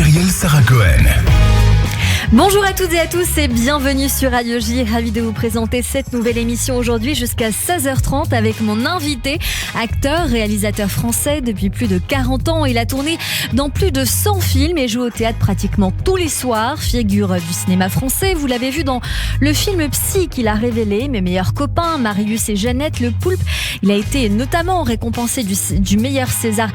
Cyrielle Sarah Cohen. Bonjour à toutes et à tous et bienvenue sur Radio J. Ravi de vous présenter cette nouvelle émission aujourd'hui jusqu'à 16h30 avec mon invité, acteur, réalisateur français depuis plus de 40 ans. Il a tourné dans plus de 100 films et joue au théâtre pratiquement tous les soirs. Figure du cinéma français, vous l'avez vu dans le film Psy qu'il a révélé, Mes meilleurs copains, Marius et Jeannette, Le Poulpe. Il a été notamment récompensé du meilleur César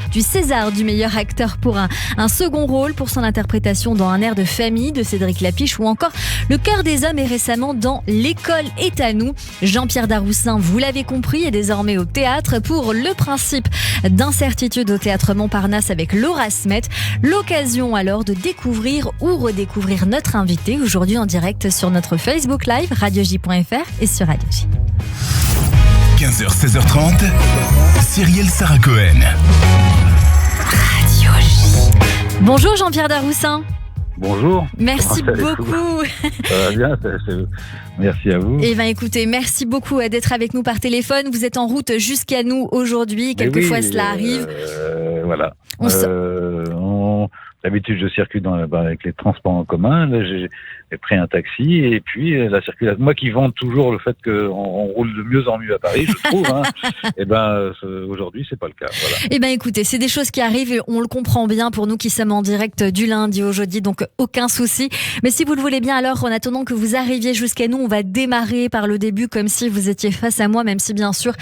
du meilleur acteur pour un second rôle pour son interprétation dans Un air de famille de Cédric Lapiche ou encore Le cœur des hommes et récemment dans L'école est à nous. Jean-Pierre Daroussin, vous l'avez compris, est désormais au théâtre pour Le principe d'incertitude au théâtre Montparnasse avec Laura Smet. L'occasion alors de découvrir ou redécouvrir notre invité aujourd'hui en direct sur notre Facebook Live, radioj.fr et sur Radio J. 15h, 16h30, Cyrielle Sarah Cohen. Radio J. Bonjour Jean-Pierre Daroussin. Bonjour. Merci beaucoup. Ça va bien, merci à vous. Eh bien écoutez, merci beaucoup d'être avec nous par téléphone. Vous êtes en route jusqu'à nous aujourd'hui. Quelquefois cela arrive. Voilà. D'habitude, je circule avec les transports en commun. Là, j'ai pris un taxi et puis la circulation. Moi qui vante toujours le fait qu'on roule de mieux en mieux à Paris, je trouve. Et aujourd'hui, c'est pas le cas. Voilà. Eh bien écoutez, c'est des choses qui arrivent et on le comprend bien pour nous qui sommes en direct du lundi au jeudi, donc aucun souci. Mais si vous le voulez bien, alors en attendant que vous arriviez jusqu'à nous, on va démarrer par le début comme si vous étiez face à moi, même si bien sûr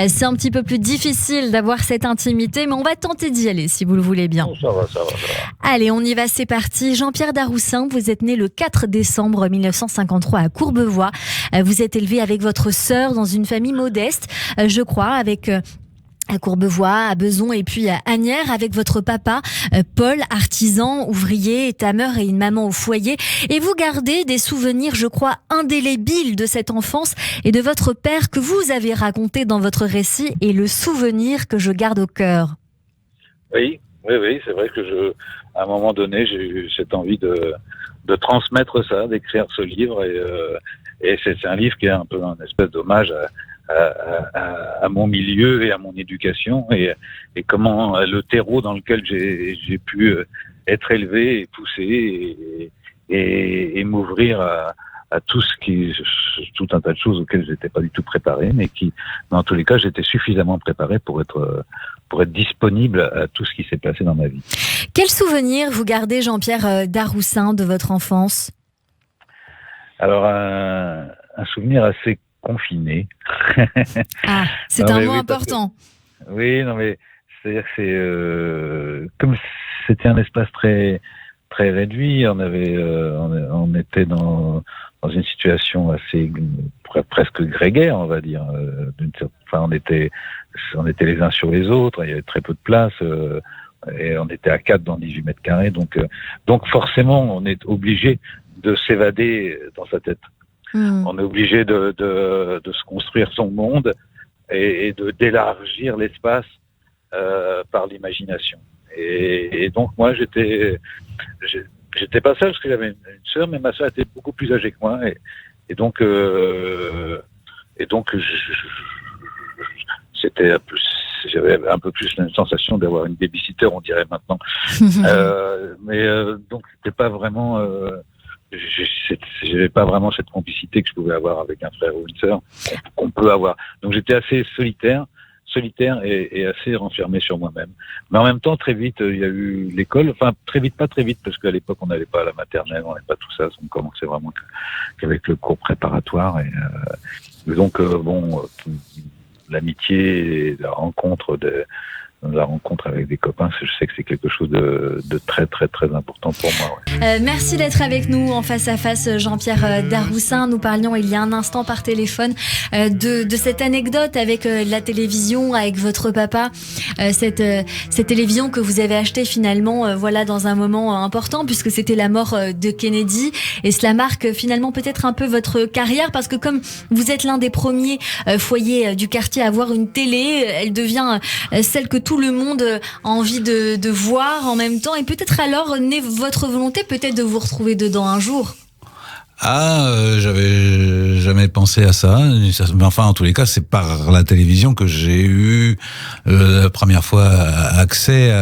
c'est un petit peu plus difficile d'avoir cette intimité, mais on va tenter d'y aller si vous le voulez bien. Oh, ça va. Allez, on y va, c'est parti. Jean-Pierre Daroussin, vous êtes né le 4 décembre 1953 à Courbevoie. Vous êtes élevé avec votre sœur dans une famille modeste, je crois, avec... à Courbevoie, à Beson et puis à Asnières avec votre papa, Paul, artisan, ouvrier, tameur et une maman au foyer. Et vous gardez des souvenirs, je crois, indélébiles de cette enfance et de votre père que vous avez raconté dans votre récit et le souvenir que je garde au cœur. Oui, c'est vrai que à un moment donné, j'ai eu cette envie de transmettre ça, d'écrire ce livre et c'est un livre qui est un peu un espèce d'hommage à mon milieu et à mon éducation et comment le terreau dans lequel j'ai pu être élevé et poussé et m'ouvrir à tout un tas de choses auxquelles j'étais pas du tout préparé, mais qui, dans tous les cas, j'étais suffisamment préparé pour être disponible à tout ce qui s'est passé dans ma vie. Quel souvenir vous gardez, Jean-Pierre Daroussin, de votre enfance ? Alors, un souvenir assez confiné. Ah, c'est un mot important. C'est-à-dire que comme c'était un espace très très réduit, on était dans une situation assez presque grégaire, on va dire. On était les uns sur les autres, il y avait très peu de place et on était à 4 dans 18 mètres carrés, donc forcément on est obligé de s'évader dans sa tête. On est obligé de se construire son monde et d'élargir l'espace par l'imagination. Et donc moi j'étais pas seul parce que j'avais une sœur, mais ma sœur était beaucoup plus âgée que moi et donc j'avais un peu plus la sensation d'avoir une babysitter, on dirait maintenant. Donc c'était pas vraiment j'avais pas vraiment cette complicité que je pouvais avoir avec un frère ou une sœur qu'on peut avoir. Donc j'étais assez solitaire et assez renfermé sur moi-même. Mais en même temps, très vite, il y a eu l'école. Enfin, pas très vite, parce qu'à l'époque, on n'allait pas à la maternelle, on n'avait pas tout ça. On commençait vraiment qu'avec le cours préparatoire. Et donc, l'amitié et la rencontre avec des copains, je sais que c'est quelque chose de très très très important pour moi. Ouais. Merci d'être avec nous en face à face, Jean-Pierre Daroussin. Nous parlions il y a un instant par téléphone de cette anecdote avec la télévision, avec votre papa, cette télévision que vous avez achetée finalement dans un moment important puisque c'était la mort de Kennedy et cela marque finalement peut-être un peu votre carrière parce que comme vous êtes l'un des premiers foyers du quartier à avoir une télé, elle devient celle que tout le monde a envie de voir en même temps et peut-être alors naît votre volonté peut-être de vous retrouver dedans un jour. J'avais jamais pensé à ça. Mais enfin, en tous les cas, c'est par la télévision que j'ai eu la première fois accès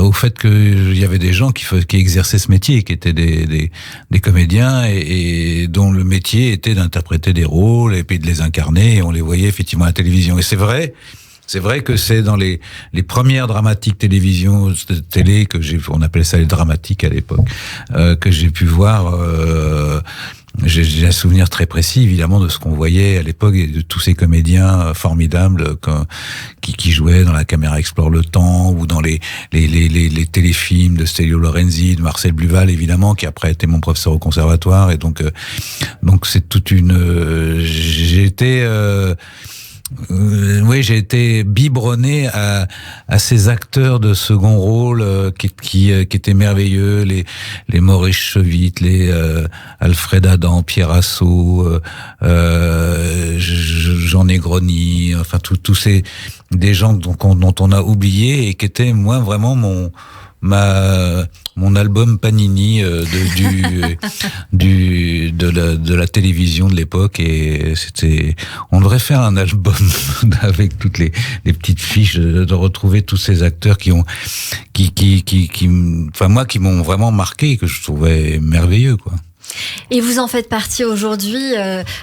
au fait qu'il y avait des gens qui exerçaient ce métier, qui étaient des comédiens et dont le métier était d'interpréter des rôles et puis de les incarner, et on les voyait effectivement à la télévision. Et c'est vrai que c'est dans les premières dramatiques télévision télé on appelait ça les dramatiques à l'époque, que j'ai pu voir. J'ai un souvenir très précis, évidemment, de ce qu'on voyait à l'époque et de tous ces comédiens formidables qui jouaient dans La Caméra explore le temps ou dans les téléfilms de Stelio Lorenzi, de Marcel Bluval, évidemment, qui après était mon professeur au conservatoire. Et donc c'est toute une... J'ai été biberonné à ces acteurs de second rôle qui étaient merveilleux, les Maurice Chevite, les Alfred Adam, Pierre Assou, Jean Negroni, enfin tous ces des gens dont on a oublié et qui étaient moi vraiment mon album Panini de la télévision de l'époque, et on devrait faire un album avec toutes les petites fiches de retrouver tous ces acteurs qui m'ont vraiment marqué et que je trouvais merveilleux, quoi. Et vous en faites partie aujourd'hui,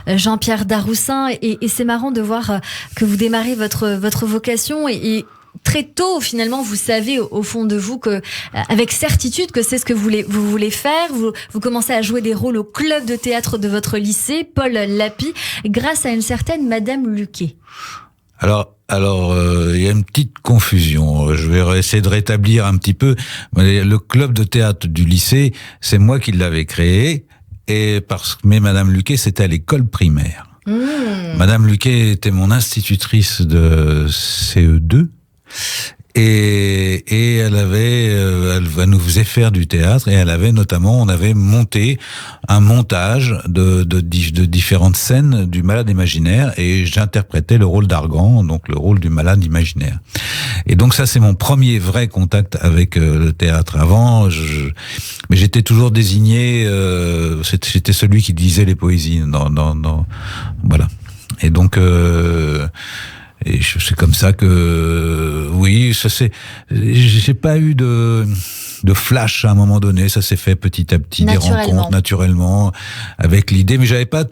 Jean-Pierre Daroussin, et c'est marrant de voir que vous démarrez votre vocation et très tôt, finalement, vous savez au fond de vous que, avec certitude, que c'est ce que vous voulez faire. Vous commencez à jouer des rôles au club de théâtre de votre lycée, Paul Lapie, grâce à une certaine Madame Luquet. Alors, il y a une petite confusion. Je vais essayer de rétablir un petit peu. Le club de théâtre du lycée, c'est moi qui l'avais créé, mais Madame Luquet, c'était à l'école primaire. Madame Luquet était mon institutrice de CE2. Et elle nous faisait faire du théâtre, et on avait monté un montage de différentes scènes du Malade imaginaire, et j'interprétais le rôle d'Argan, donc le rôle du Malade imaginaire. Et donc ça, c'est mon premier vrai contact avec le théâtre. Avant, mais j'étais toujours désigné, j'étais celui qui disait les poésies voilà. Et donc et c'est comme ça que, oui, j'ai pas eu de flash à un moment donné, ça s'est fait petit à petit, des rencontres naturellement, avec l'idée, mais j'avais pas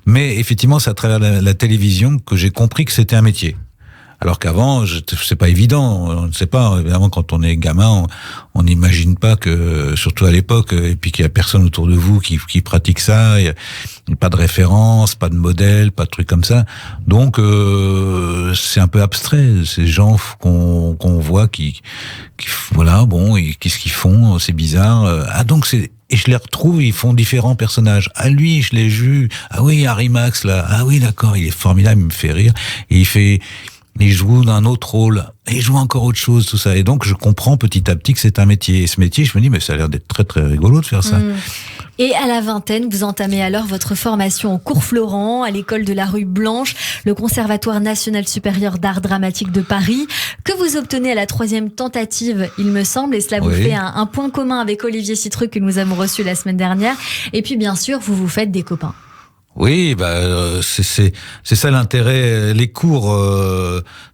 mais effectivement, c'est à travers la télévision que j'ai compris que c'était un métier. Alors qu'avant, c'est pas évident. On ne sait pas. Évidemment, quand on est gamin, on n'imagine pas que, surtout à l'époque, et puis qu'il y a personne autour de vous qui pratique ça. Il y a pas de référence, pas de modèle, pas de trucs comme ça. Donc, c'est un peu abstrait. Ces gens qu'on voit qui voilà, bon, qu'est-ce qu'ils font? C'est bizarre. Et je les retrouve, ils font différents personnages. Ah, lui, je l'ai vu. Ah oui, Harry Max, là. Ah oui, d'accord, il est formidable, il me fait rire. Et il joue d'un autre rôle, et il joue encore autre chose, tout ça. Et donc, je comprends petit à petit que c'est un métier. Et ce métier, je me dis, mais ça a l'air d'être très, très rigolo de faire ça. Et à la vingtaine, vous entamez alors votre formation au Cours Florent, à l'école de la rue Blanche, le Conservatoire national supérieur d'art dramatique de Paris, que vous obtenez à la 3e tentative, il me semble, et cela vous fait un point commun avec Olivier Citruc, que nous avons reçu la semaine dernière. Et puis, bien sûr, vous vous faites des copains. Oui, c'est ça l'intérêt. Les cours,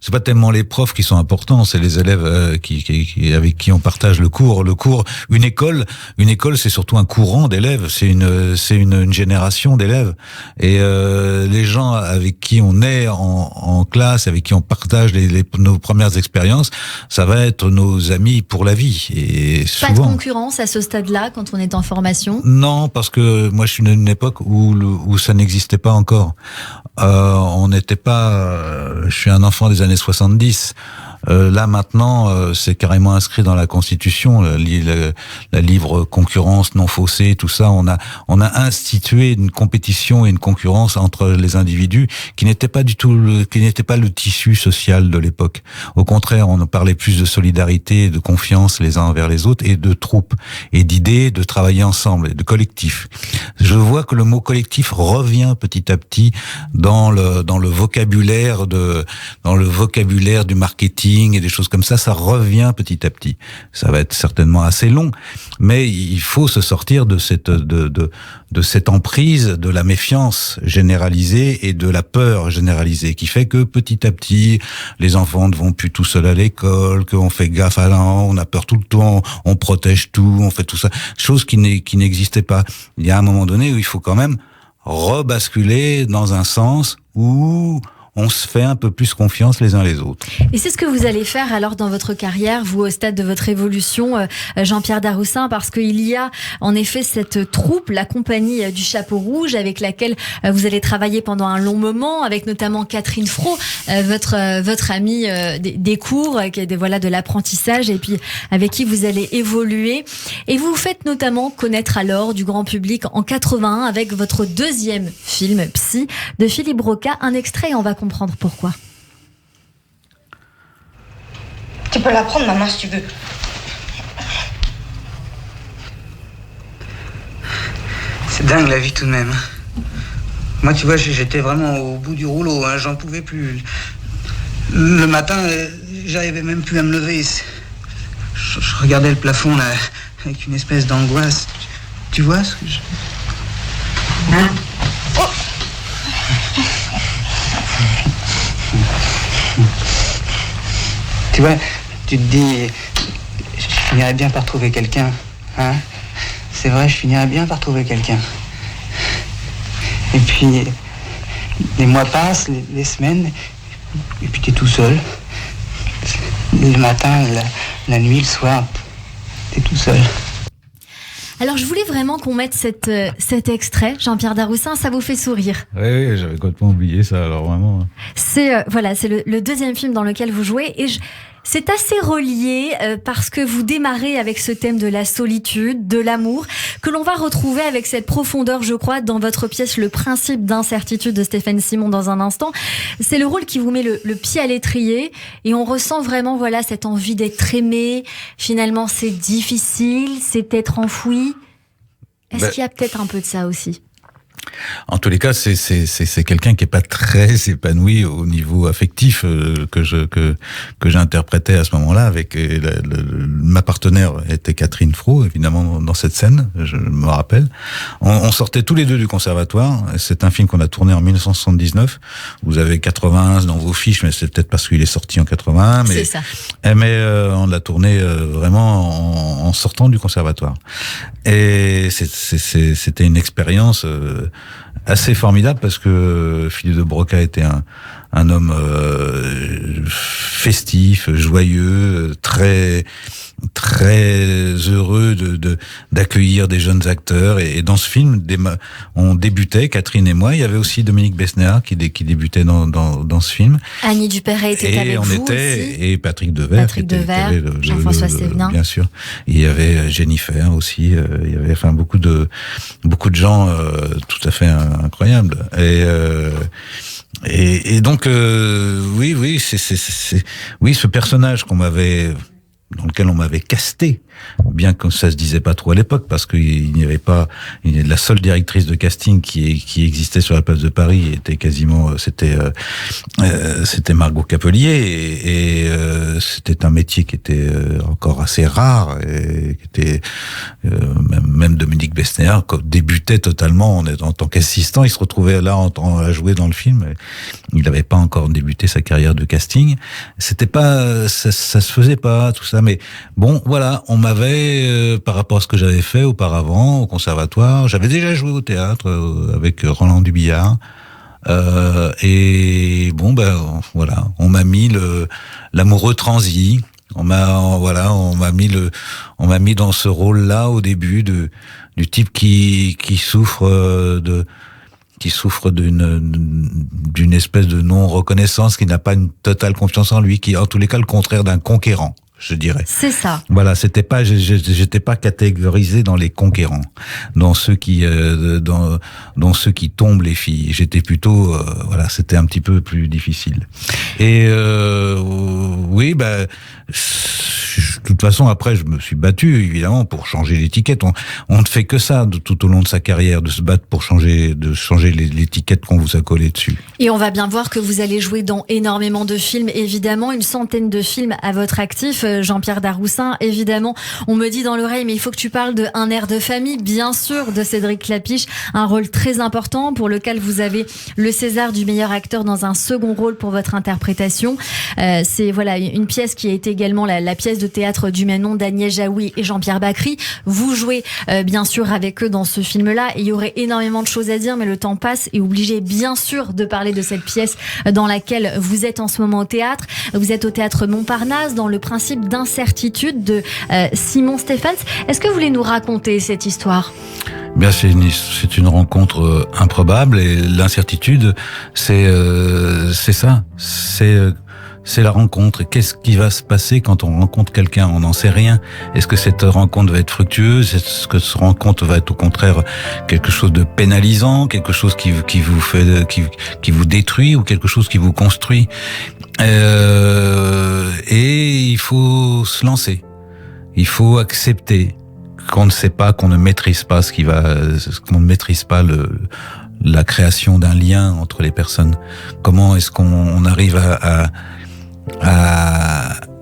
c'est pas tellement les profs qui sont importants, c'est les élèves avec qui on partage le cours. Une école, c'est surtout un courant d'élèves. C'est une génération d'élèves. Et les gens avec qui on est en classe, avec qui on partage nos premières expériences, ça va être nos amis pour la vie. Et souvent, pas de concurrence à ce stade-là quand on est en formation? Non, parce que moi je suis d'une époque où ça n'existait pas encore. On n'était pas... je suis un enfant des années 70. Là maintenant, c'est carrément inscrit dans la Constitution, la libre concurrence non faussée, tout ça. On a institué une compétition et une concurrence entre les individus qui n'était pas le tissu social de l'époque. Au contraire, on parlait plus de solidarité, de confiance les uns envers les autres, et de troupe, et d'idées, de travailler ensemble, et de collectif. Je vois que le mot collectif revient petit à petit dans le vocabulaire du marketing, casting et des choses comme ça revient petit à petit. Ça va être certainement assez long, mais il faut se sortir de cette emprise, de la méfiance généralisée et de la peur généralisée, qui fait que petit à petit, les enfants ne vont plus tout seuls à l'école, qu'on fait gaffe à on a peur tout le temps, on protège tout, on fait tout ça, chose qui n'existait pas. Il y a un moment donné où il faut quand même rebasculer dans un sens où on se fait un peu plus confiance les uns les autres. Et c'est ce que vous allez faire alors dans votre carrière, vous au stade de votre évolution, Jean-Pierre Daroussin, parce qu'il y a en effet cette troupe, la compagnie du Chapeau Rouge, avec laquelle vous allez travailler pendant un long moment, avec notamment Catherine Fro, votre amie des cours, qui est de l'apprentissage, et puis avec qui vous allez évoluer. Et vous vous faites notamment connaître alors du grand public en 81 avec votre deuxième film, Psy, de Philippe Broca. Un extrait, on va comprendre pourquoi. Tu peux la prendre, maman, si tu veux. C'est dingue la vie tout de même. Moi, tu vois, j'étais vraiment au bout du rouleau, hein, j'en pouvais plus. Le matin, j'arrivais même plus à me lever. Je regardais le plafond là, avec une espèce d'angoisse. Tu vois ce que je... Hein? Oh. Tu vois, tu te dis, je finirais bien par trouver quelqu'un, hein? C'est vrai, je finirais bien par trouver quelqu'un. Et puis, les mois passent, les semaines, et puis t'es tout seul. Le matin, la nuit, le soir, t'es tout seul. Alors, je voulais vraiment qu'on mette cet extrait, Jean-Pierre Daroussin, ça vous fait sourire? Oui, j'avais complètement oublié ça, alors vraiment. C'est le deuxième film dans lequel vous jouez, et c'est assez relié parce que vous démarrez avec ce thème de la solitude, de l'amour, que l'on va retrouver avec cette profondeur, je crois, dans votre pièce Le Principe d'incertitude de Stéphane Simon dans un instant. C'est le rôle qui vous met le pied à l'étrier, et on ressent vraiment cette envie d'être aimé. Finalement, c'est difficile, c'est peut-être enfoui. Est-ce qu'il y a peut-être un peu de ça aussi? En tous les cas, c'est quelqu'un qui est pas très épanoui au niveau affectif que j'interprétais à ce moment-là. Avec ma partenaire était Catherine Fro, évidemment dans cette scène, je me rappelle. On sortait tous les deux du conservatoire. C'est un film qu'on a tourné en 1979. Vous avez 81 dans vos fiches, mais c'est peut-être parce qu'il est sorti en 81. Mais, c'est ça. Mais on l'a tourné vraiment en sortant du conservatoire. Et c'était une expérience assez formidable parce que Philippe de Broca était un homme festif, joyeux, très heureux d'accueillir des jeunes acteurs. Et dans ce film, on débutait, Catherine et moi. Il y avait aussi Dominique Besnéard qui débutait dans ce film. Annie Dupéret était avec vous aussi. Et Patrick Devers. Jean-François Stévenin. Bien sûr. Et il y avait Jennifer aussi. Il y avait beaucoup de gens tout à fait incroyables. Et donc oui, ce personnage dans lequel on m'avait casté, bien que ça se disait pas trop à l'époque, parce qu'il n'y avait pas, la seule directrice de casting qui existait sur la place de Paris était quasiment, c'était Margot Capelier, et c'était un métier qui était encore assez rare, et qui était même Dominique Besnéard débutait totalement en tant qu'assistant. Il se retrouvait là à jouer dans le film. Il n'avait pas encore débuté sa carrière de casting. C'était pas, ça se faisait pas tout ça. Mais bon, voilà, on m'avait, par rapport à ce que j'avais fait auparavant au conservatoire, j'avais déjà joué au théâtre avec Roland Dubillard. Et bon, voilà, on m'a mis l'amoureux transi. On m'a mis dans ce rôle-là au début du type qui souffre d'une espèce de non-reconnaissance, qui n'a pas une totale confiance en lui, qui est en tous les cas le contraire d'un conquérant, je dirais. C'est ça. Voilà, j'étais pas catégorisé dans les conquérants, dans ceux qui tombent les filles. J'étais plutôt, c'était un petit peu plus difficile. Et oui, toute façon, après, je me suis battu, évidemment, pour changer l'étiquette. On ne fait que ça tout au long de sa carrière, de se battre pour changer l'étiquette qu'on vous a collée dessus. Et on va bien voir que vous allez jouer dans énormément de films, évidemment, une centaine de films à votre actif, Jean-Pierre Daroussin. Évidemment, on me dit dans l'oreille, mais il faut que tu parles de Un air de famille, bien sûr, de Cédric Klapisch, un rôle très important pour lequel vous avez le César du meilleur acteur dans un second rôle pour votre interprétation. C'est voilà une pièce qui a été également la pièce de théâtre du même nom d'Agnès Jaoui et Jean-Pierre Bacri. Vous jouez bien sûr avec eux dans ce film-là et il y aurait énormément de choses à dire, mais le temps passe et obligé bien sûr de parler de cette pièce dans laquelle vous êtes en ce moment au théâtre. Vous êtes au théâtre Montparnasse dans Le principe d'incertitude de Simon Stephens. Est-ce que vous voulez nous raconter cette histoire ? Bien, c'est une rencontre improbable et l'incertitude, c'est ça. C'est la rencontre. Et qu'est-ce qui va se passer quand on rencontre quelqu'un ? On n'en sait rien. Est-ce que cette rencontre va être fructueuse ? Est-ce que cette rencontre va être au contraire quelque chose de pénalisant, quelque chose qui vous détruit ou quelque chose qui vous construit ? Et il faut se lancer. Il faut accepter qu'on ne sait pas, qu'on ne maîtrise pas qu'on ne maîtrise pas la création d'un lien entre les personnes. Comment est-ce qu'on arrive à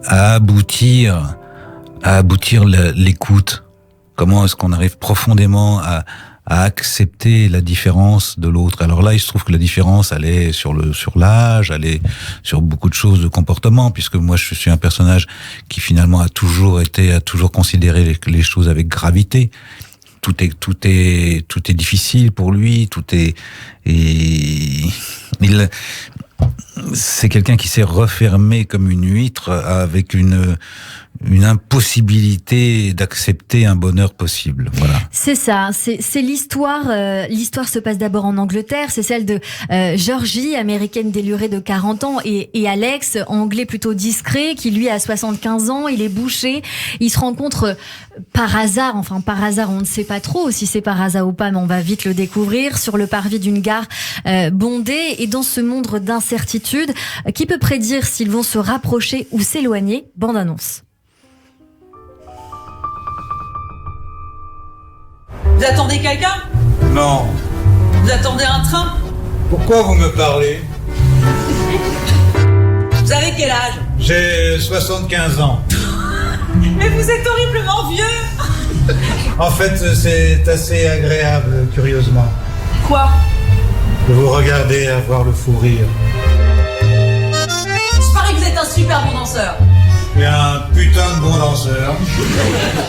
aboutir l'écoute? Comment est-ce qu'on arrive profondément à accepter la différence de l'autre? Alors là, il se trouve que la différence, elle est sur l'âge, elle est sur beaucoup de choses de comportement, puisque moi, je suis un personnage qui finalement a toujours considéré les choses avec gravité. Tout est difficile pour lui, c'est quelqu'un qui s'est refermé comme une huître avec une impossibilité d'accepter un bonheur possible. Voilà. C'est ça, c'est l'histoire. L'histoire se passe d'abord en Angleterre. C'est celle de Georgie, américaine délurée de 40 ans, et Alex, anglais plutôt discret, qui lui a 75 ans. Il est boucher. Ils se rencontrent par hasard. Enfin, par hasard, on ne sait pas trop si c'est par hasard ou pas, mais on va vite le découvrir sur le parvis d'une gare bondée. Et dans ce monde d'incertitude, qui peut prédire s'ils vont se rapprocher ou s'éloigner ? Bande annonce. Vous attendez quelqu'un ? Non. Vous attendez un train ? Pourquoi vous me parlez ? Vous avez quel âge ? J'ai 75 ans. Mais vous êtes horriblement vieux ! En fait, c'est assez agréable, curieusement, Quoi ? de vous regarder avoir le fou rire. Je parie que vous êtes un super bon danseur. Je suis un putain de bon danseur.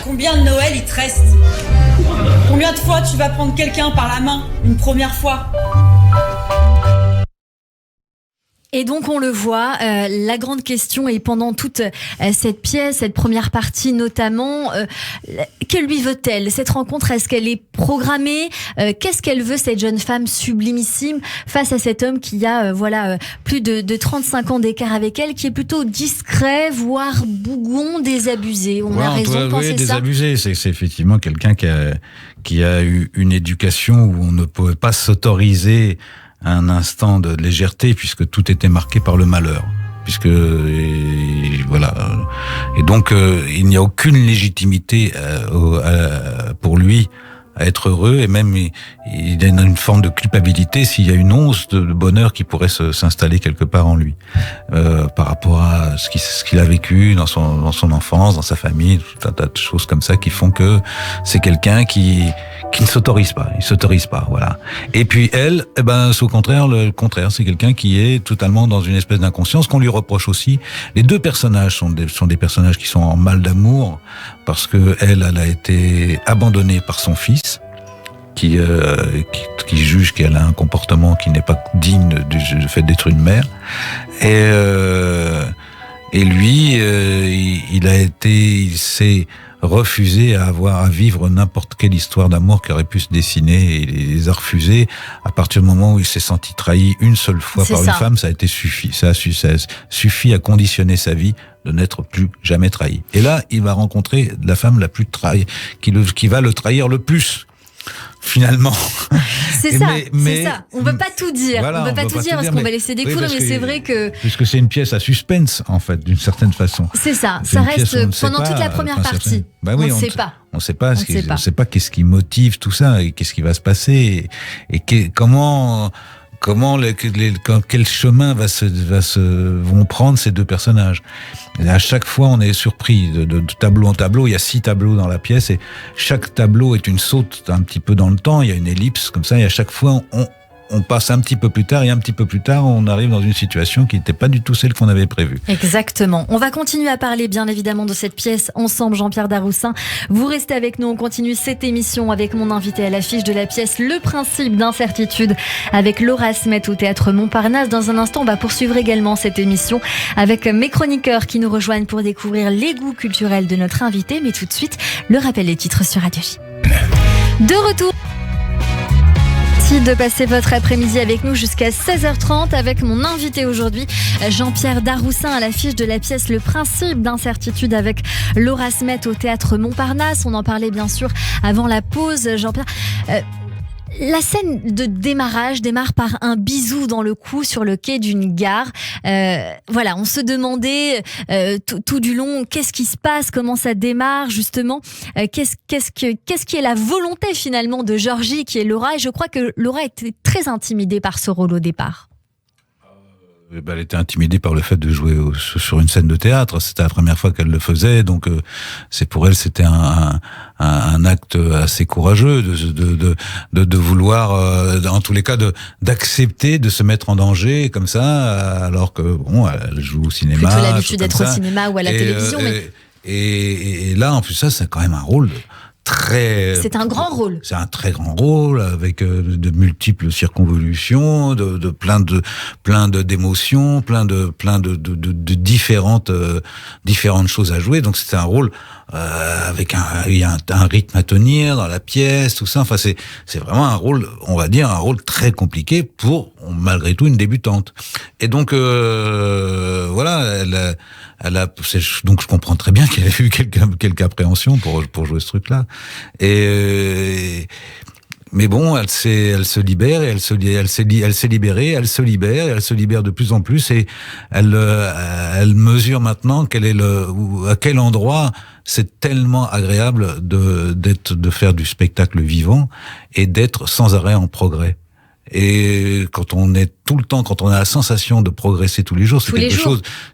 Combien de Noël il te reste ? Combien de fois tu vas prendre quelqu'un par la main une première fois ? Et donc on le voit, la grande question est pendant toute cette pièce, cette première partie notamment, que lui veut-elle ? Cette rencontre, est-ce qu'elle est programmée ? Qu'est-ce qu'elle veut, cette jeune femme sublimissime, face à cet homme qui a plus de 35 ans d'écart avec elle, qui est plutôt discret, voire bougon, désabusé. On a raison de penser ça. Désabusé, c'est effectivement quelqu'un qui a eu une éducation où on ne pouvait pas s'autoriser un instant de légèreté, puisque tout était marqué par le malheur. Et donc il n'y a aucune légitimité pour lui à être heureux, et même il a une forme de culpabilité s'il y a une once de bonheur qui pourrait s'installer quelque part en lui, par rapport à ce qu'il a vécu dans son enfance, dans sa famille, tout un tas de choses comme ça qui font que c'est quelqu'un qui ne s'autorise pas, voilà. Et puis elle, c'est au contraire, le contraire, c'est quelqu'un qui est totalement dans une espèce d'inconscience qu'on lui reproche aussi. Les deux personnages sont des personnages qui sont en mal d'amour, parce que elle a été abandonnée par son fils, qui juge qu'elle a un comportement qui n'est pas digne du fait d'être une mère. Et lui, il s'est refusé à vivre n'importe quelle histoire d'amour qui aurait pu se dessiner, et il les a refusés. À partir du moment où il s'est senti trahi une seule fois par une femme, ça a suffi à conditionner sa vie de n'être plus jamais trahi. Et là, il va rencontrer la femme la plus trahie, qui va le trahir le plus. finalement. C'est ça. On peut pas tout dire. Voilà, on peut pas tout dire parce qu'on va laisser découdre, mais c'est vrai que... Puisque c'est une pièce à suspense, en fait, d'une certaine façon. C'est ça. Ça reste pendant toute la première partie. On ne sait pas. On ne sait pas qu'est-ce qui motive tout ça et qu'est-ce qui va se passer et quel chemin vont prendre ces deux personnages. Et à chaque fois, on est surpris de tableau en tableau. Il y a 6 tableaux dans la pièce et chaque tableau est une saute un petit peu dans le temps. Il y a une ellipse comme ça et à chaque fois, on passe un petit peu plus tard et un petit peu plus tard, on arrive dans une situation qui n'était pas du tout celle qu'on avait prévue. Exactement. On va continuer à parler bien évidemment de cette pièce ensemble, Jean-Pierre Daroussin. Vous restez avec nous, on continue cette émission avec mon invité à l'affiche de la pièce Le Principe d'incertitude avec Laura Smet au Théâtre Montparnasse. Dans un instant, on va poursuivre également cette émission avec mes chroniqueurs qui nous rejoignent pour découvrir les goûts culturels de notre invité. Mais tout de suite, le rappel des titres sur Radio J. De retour. De passer votre après-midi avec nous jusqu'à 16h30 avec mon invité aujourd'hui, Jean-Pierre Daroussin, à l'affiche de la pièce Le Principe d'incertitude avec Laura Smet au Théâtre Montparnasse. On en parlait bien sûr avant la pause, Jean-Pierre. La scène de démarrage démarre par un bisou dans le cou sur le quai d'une gare. Voilà, on se demandait tout du long qu'est-ce qui se passe, comment ça démarre justement, qu'est-ce qui est la volonté finalement de Georgie qui est Laura. Et je crois que Laura était très intimidée par ce rôle au départ. Elle était intimidée par le fait de jouer sur une scène de théâtre. C'était la première fois qu'elle le faisait, donc pour elle c'était un acte assez courageux de vouloir, en tous les cas, d'accepter de se mettre en danger comme ça, alors que elle joue au cinéma. Plutôt l'habitude d'être au cinéma ou à la télévision. Et là, en plus ça, c'est quand même un rôle. C'est un grand rôle. C'est un très grand rôle avec de multiples circonvolutions, de plein d'émotions, plein de différentes choses à jouer. Donc c'était un rôle avec il y a un rythme à tenir dans la pièce, tout ça. Enfin c'est vraiment un rôle, on va dire un rôle très compliqué pour malgré tout une débutante. Et donc voilà, donc je comprends très bien qu'elle ait eu quelque appréhension pour jouer ce truc-là. Mais bon, elle se libère et elle s'est libérée, elle se libère et elle se libère de plus en plus et elle mesure maintenant à quel endroit c'est tellement agréable de faire du spectacle vivant et d'être sans arrêt en progrès. Et quand on a la sensation de progresser tous les jours,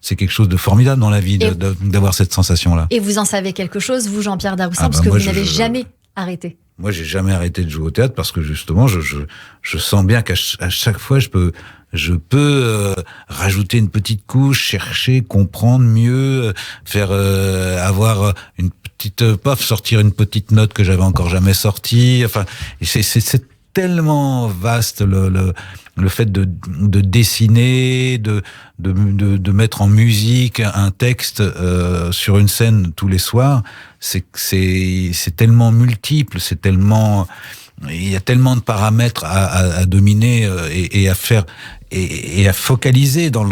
c'est quelque chose de formidable dans la vie, d'avoir cette sensation-là. Et vous en savez quelque chose, vous, Jean-Pierre Daroussin, parce que vous n'avez jamais arrêté. Moi, j'ai jamais arrêté de jouer au théâtre parce que justement, je sens bien qu'à chaque fois, je peux rajouter une petite couche, chercher, comprendre mieux, faire avoir une petite sortir une petite note que j'avais encore jamais sortie. Enfin, c'est tellement vaste le fait de dessiner, de mettre en musique un texte sur une scène tous les soirs. C'est tellement multiple, il y a tellement de paramètres à dominer et à faire et à focaliser dans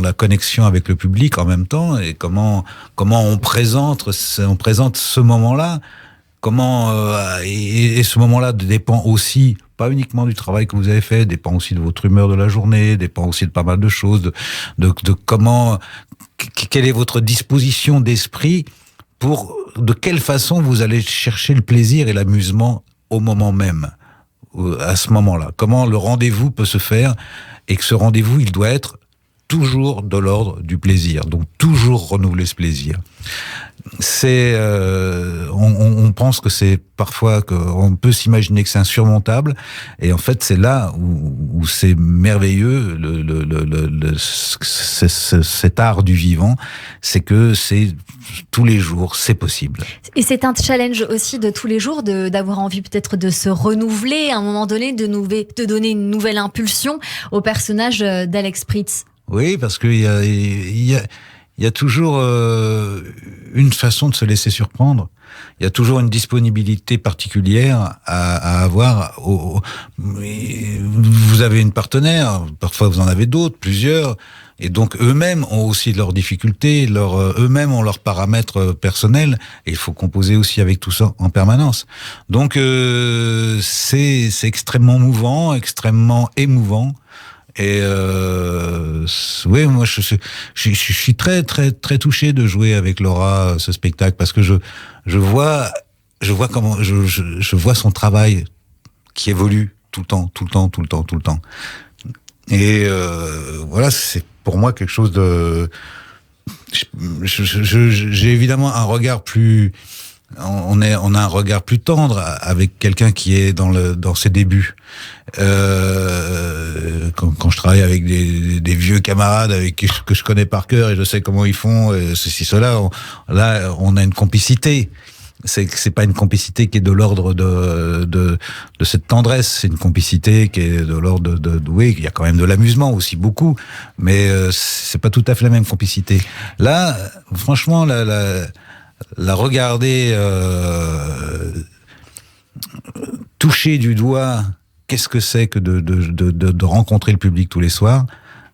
la connexion avec le public en même temps, et comment on présente ce moment-là. Et ce moment-là dépend aussi, pas uniquement du travail que vous avez fait, dépend aussi de votre humeur de la journée, dépend aussi de pas mal de choses, de quelle est votre disposition d'esprit de quelle façon vous allez chercher le plaisir et l'amusement au moment même, à ce moment-là. Comment le rendez-vous peut se faire et que ce rendez-vous, il doit être toujours de l'ordre du plaisir, donc toujours renouveler ce plaisir. On pense que c'est parfois qu'on peut s'imaginer que c'est insurmontable, et en fait c'est là où c'est merveilleux cet art du vivant, c'est que c'est tous les jours, c'est possible. Et c'est un challenge aussi de tous les jours, d'avoir envie peut-être de se renouveler à un moment donné, de donner une nouvelle impulsion au personnage d'Alex Pritz. Oui, parce qu'il y a toujours une façon de se laisser surprendre. Il y a toujours une disponibilité particulière à avoir. Vous avez une partenaire, parfois vous en avez d'autres, plusieurs. Et donc eux-mêmes ont aussi leurs difficultés, eux-mêmes ont leurs paramètres personnels, et il faut composer aussi avec tout ça en permanence. Donc c'est extrêmement mouvant, extrêmement émouvant. Et oui, moi je suis très très très touché de jouer avec Laura ce spectacle, parce que je vois comment je vois son travail qui évolue tout le temps. Et voilà, c'est pour moi quelque chose de. J'ai évidemment un regard plus. On a un regard plus tendre avec quelqu'un qui est dans ses débuts. Quand je travaille avec des vieux camarades que je connais par cœur et je sais comment ils font, ceci, cela, là, on a une complicité. C'est pas une complicité qui est de l'ordre de cette tendresse, c'est une complicité qui est de l'ordre oui, il y a quand même de l'amusement aussi, beaucoup, mais c'est pas tout à fait la même complicité. Là, franchement, la regarder toucher du doigt, qu'est-ce que c'est que de rencontrer le public tous les soirs,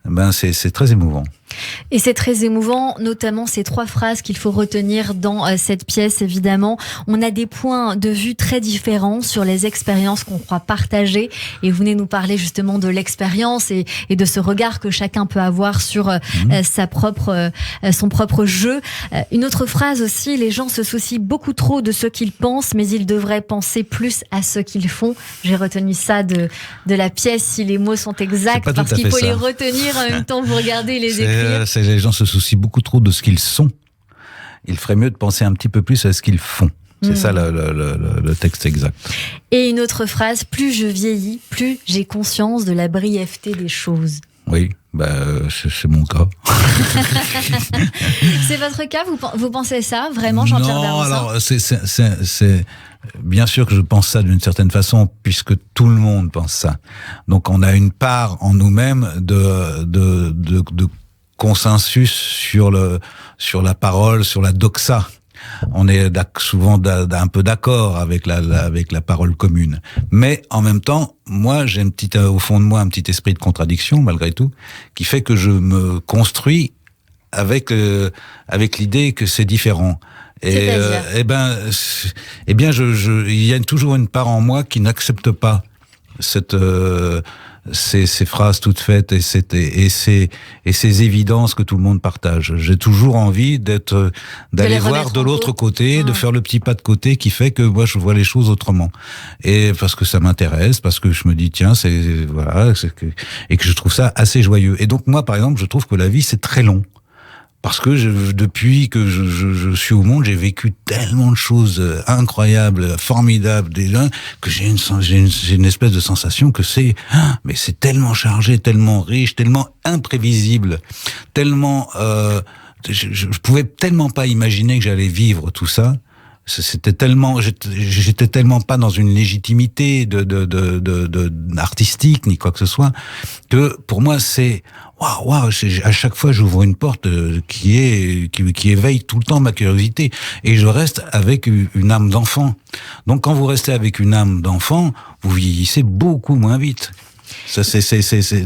ben c'est très émouvant. Et c'est très émouvant, notamment ces 3 phrases qu'il faut retenir dans cette pièce, évidemment. On a des points de vue très différents sur les expériences qu'on croit partager. Et vous venez nous parler justement de l'expérience et de ce regard que chacun peut avoir sur son propre jeu. Une autre phrase aussi, les gens se soucient beaucoup trop de ce qu'ils pensent, mais ils devraient penser plus à ce qu'ils font. J'ai retenu ça de la pièce, si les mots sont exacts, parce qu'il faut les retenir en même temps, vous regardez les écrire. Les gens se soucient beaucoup trop de ce qu'ils sont. Il ferait mieux de penser un petit peu plus à ce qu'ils font. C'est ça le texte exact. Et une autre phrase, plus je vieillis, plus j'ai conscience de la brièveté des choses. Oui, c'est mon cas. C'est votre cas, vous pensez ça vraiment, Jean-Pierre Darroussin ? Non, alors c'est bien sûr que je pense ça d'une certaine façon, puisque tout le monde pense ça. Donc on a une part en nous-mêmes de consensus sur la parole, sur la doxa. On est souvent un peu d'accord avec la parole commune. Mais en même temps, moi, j'ai au fond de moi un petit esprit de contradiction, malgré tout, qui fait que je me construis avec l'idée que c'est différent. Et il y a toujours une part en moi qui n'accepte pas ces phrases toutes faites et ces évidences que tout le monde partage. J'ai toujours envie d'aller voir de l'autre côté, de faire le petit pas de côté qui fait que moi je vois les choses autrement. Et parce que ça m'intéresse, parce que je me dis tiens, et que je trouve ça assez joyeux. Et donc moi par exemple, je trouve que la vie c'est très long. Parce que depuis que je suis au monde, j'ai vécu tellement de choses incroyables, formidables déjà, que j'ai une espèce de sensation que c'est tellement chargé, tellement riche, tellement imprévisible, tellement je pouvais tellement pas imaginer que j'allais vivre tout ça. J'étais tellement pas dans une légitimité artistique ni quoi que ce soit, que pour moi c'est waouh, à chaque fois j'ouvre une porte qui éveille tout le temps ma curiosité, et je reste avec une âme d'enfant. Donc quand vous restez avec une âme d'enfant, vous vieillissez beaucoup moins vite.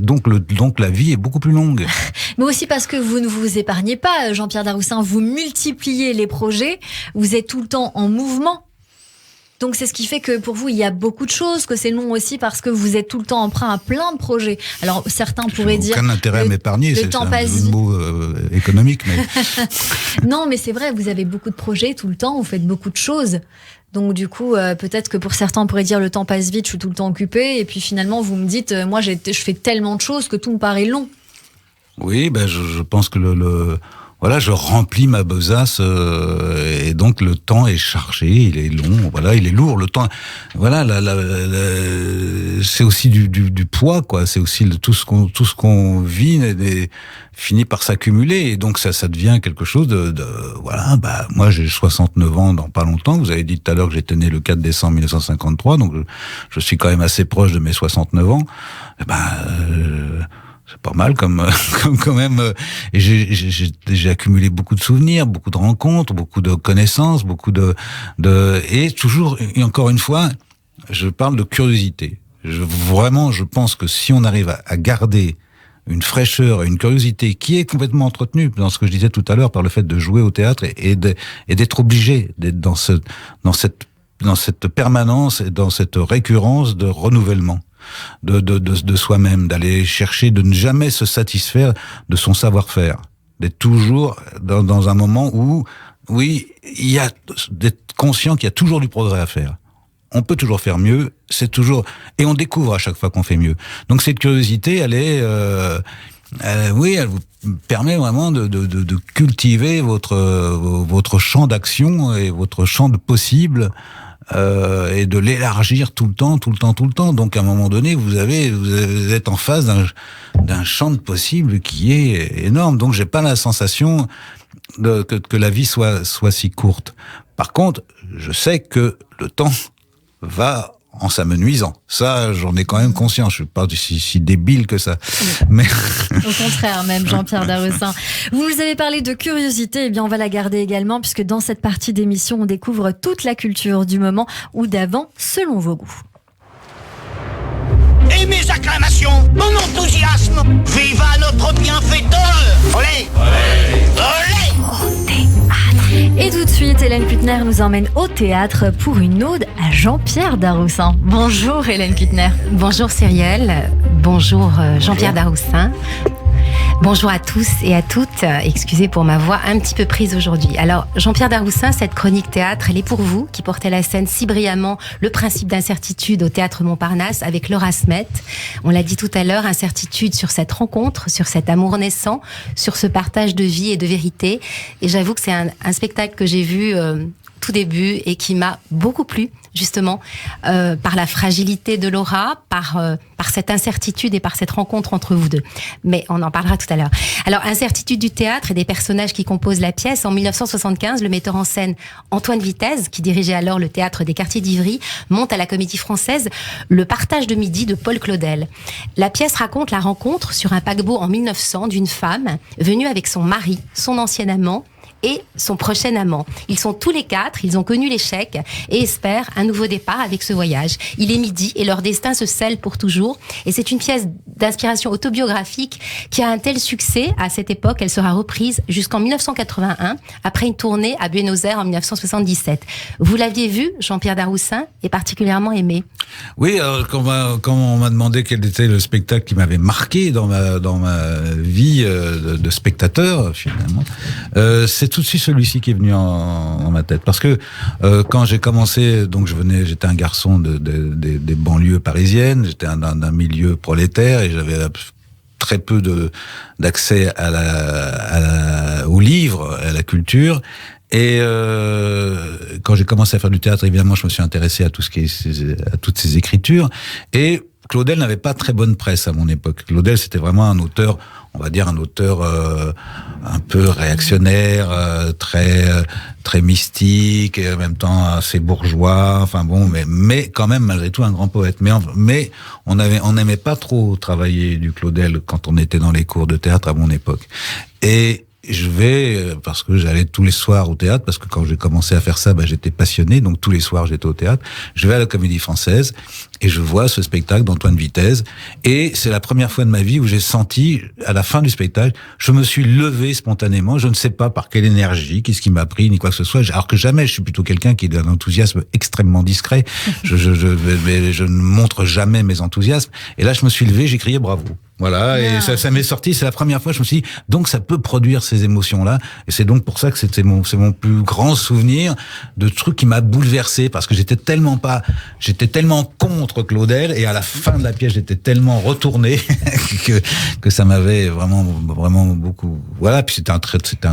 Donc la vie est beaucoup plus longue. Mais aussi parce que vous ne vous épargnez pas, Jean-Pierre Darroussin, vous multipliez les projets, vous êtes tout le temps en mouvement. Donc c'est ce qui fait que pour vous il y a beaucoup de choses, que c'est long aussi parce que vous êtes tout le temps emprunt à plein de projets. Alors certains pourraient dire aucun intérêt à m'épargner, c'est un jeu de mots économique, mais non, mais c'est vrai, vous avez beaucoup de projets tout le temps, vous faites beaucoup de choses. Donc du coup, peut-être que pour certains on pourrait dire le temps passe vite, je suis tout le temps occupé, et puis finalement vous me dites moi je fais tellement de choses que tout me paraît long. Oui, je pense que voilà, je remplis ma besace et donc le temps est chargé, il est long, voilà, il est lourd. Le temps, voilà, c'est aussi du poids, quoi. C'est aussi tout ce qu'on vit finit par s'accumuler, et donc ça devient quelque chose voilà. Moi j'ai 69 ans dans pas longtemps. Vous avez dit tout à l'heure que j'étais né le 4 décembre 1953, donc je suis quand même assez proche de mes 69 ans. C'est pas mal comme quand même. Et j'ai accumulé beaucoup de souvenirs, beaucoup de rencontres, beaucoup de connaissances, et toujours, et encore une fois, je parle de curiosité. Vraiment, je pense que si on arrive à garder une fraîcheur, une curiosité qui est complètement entretenue dans ce que je disais tout à l'heure par le fait de jouer au théâtre et d'être obligé d'être dans cette permanence et dans cette récurrence de renouvellement de soi-même, d'aller chercher, de ne jamais se satisfaire de son savoir-faire, d'être toujours dans un moment où, oui, d'être conscient qu'il y a toujours du progrès à faire. On peut toujours faire mieux, et on découvre à chaque fois qu'on fait mieux. Donc cette curiosité, elle vous permet vraiment de cultiver votre champ d'action et votre champ de possibles, et de l'élargir tout le temps. Donc à un moment donné, vous êtes en face d'un champ de possibles qui est énorme. Donc j'ai pas la sensation que la vie soit si courte. Par contre, je sais que le temps va en s'amenuisant. Ça, j'en ai quand même conscience. Je suis pas si débile que ça. Mais au contraire, même Jean-Pierre Daroussin. Vous nous avez parlé de curiosité, eh bien on va la garder également, puisque dans cette partie d'émission, on découvre toute la culture du moment ou d'avant, selon vos goûts. Et mes acclamations, mon enthousiasme, viva notre bienfaiteur. Olé, olé, olé. Et tout de suite, Hélène Kuttner nous emmène au théâtre pour une ode à Jean-Pierre Daroussin. Bonjour Hélène Kuttner. Bonjour Cyrielle, bonjour Jean-Pierre Daroussin. Bonjour à tous et à toutes. Excusez pour ma voix un petit peu prise aujourd'hui. Alors, Jean-Pierre Daroussin, cette chronique théâtre, elle est pour vous, qui portez la scène si brillamment le principe d'incertitude au théâtre Montparnasse avec Laura Smet. On l'a dit tout à l'heure, incertitude sur cette rencontre, sur cet amour naissant, sur ce partage de vie et de vérité. Et j'avoue que c'est un spectacle que j'ai vu tout début et qui m'a beaucoup plu, justement, par la fragilité de Laura, par cette incertitude et par cette rencontre entre vous deux. Mais on en parlera tout à l'heure. Alors, incertitude du théâtre et des personnages qui composent la pièce. En 1975, le metteur en scène Antoine Vitesse, qui dirigeait alors le théâtre des Quartiers d'Ivry, monte à la Comédie Française Le Partage de midi de Paul Claudel. La pièce raconte la rencontre sur un paquebot en 1900 d'une femme venue avec son mari, son ancien amant, et son prochain amant. Ils sont tous les quatre, ils ont connu l'échec et espèrent un nouveau départ avec ce voyage. Il est midi et leur destin se scelle pour toujours. Et c'est une pièce d'inspiration autobiographique qui a un tel succès à cette époque. Elle sera reprise jusqu'en 1981, après une tournée à Buenos Aires en 1977. Vous l'aviez vu, Jean-Pierre Daroussin, et particulièrement aimé. Oui, alors quand on m'a demandé quel était le spectacle qui m'avait marqué dans ma vie de spectateur, finalement, c'est tout de suite celui-ci qui est venu en ma tête. Parce que quand j'ai commencé, donc j'étais un garçon des banlieues parisiennes, j'étais d'un milieu prolétaire et j'avais très peu d'accès aux livres, à la culture. Et quand j'ai commencé à faire du théâtre, évidemment, je me suis intéressé à toutes ces écritures. Et Claudel n'avait pas très bonne presse à mon époque. Claudel, c'était vraiment un auteur, on va dire un auteur un peu réactionnaire, très mystique, et en même temps assez bourgeois. Enfin bon, mais quand même malgré tout un grand poète. Mais on n'aimait pas trop travailler du Claudel quand on était dans les cours de théâtre à mon époque. Et parce que j'allais tous les soirs au théâtre, parce que quand j'ai commencé à faire ça, j'étais passionné, donc tous les soirs j'étais au théâtre. Je vais à la Comédie Française et je vois ce spectacle d'Antoine Vitesse, et c'est la première fois de ma vie où j'ai senti, à la fin du spectacle, je me suis levé spontanément, je ne sais pas par quelle énergie, qu'est-ce qui m'a pris, ni quoi que ce soit, alors que jamais, je suis plutôt quelqu'un qui est d'un enthousiasme extrêmement discret, je ne montre jamais mes enthousiasmes, et là je me suis levé, j'ai crié bravo. Voilà, et ça m'est sorti, c'est la première fois, je me suis dit, donc ça peut produire ces émotions-là, et c'est donc pour ça que c'est mon plus grand souvenir de truc qui m'a bouleversé, parce que j'étais tellement contre Claudel, et à la fin de la pièce, j'étais tellement retourné que ça m'avait vraiment beaucoup, voilà, puis c'était un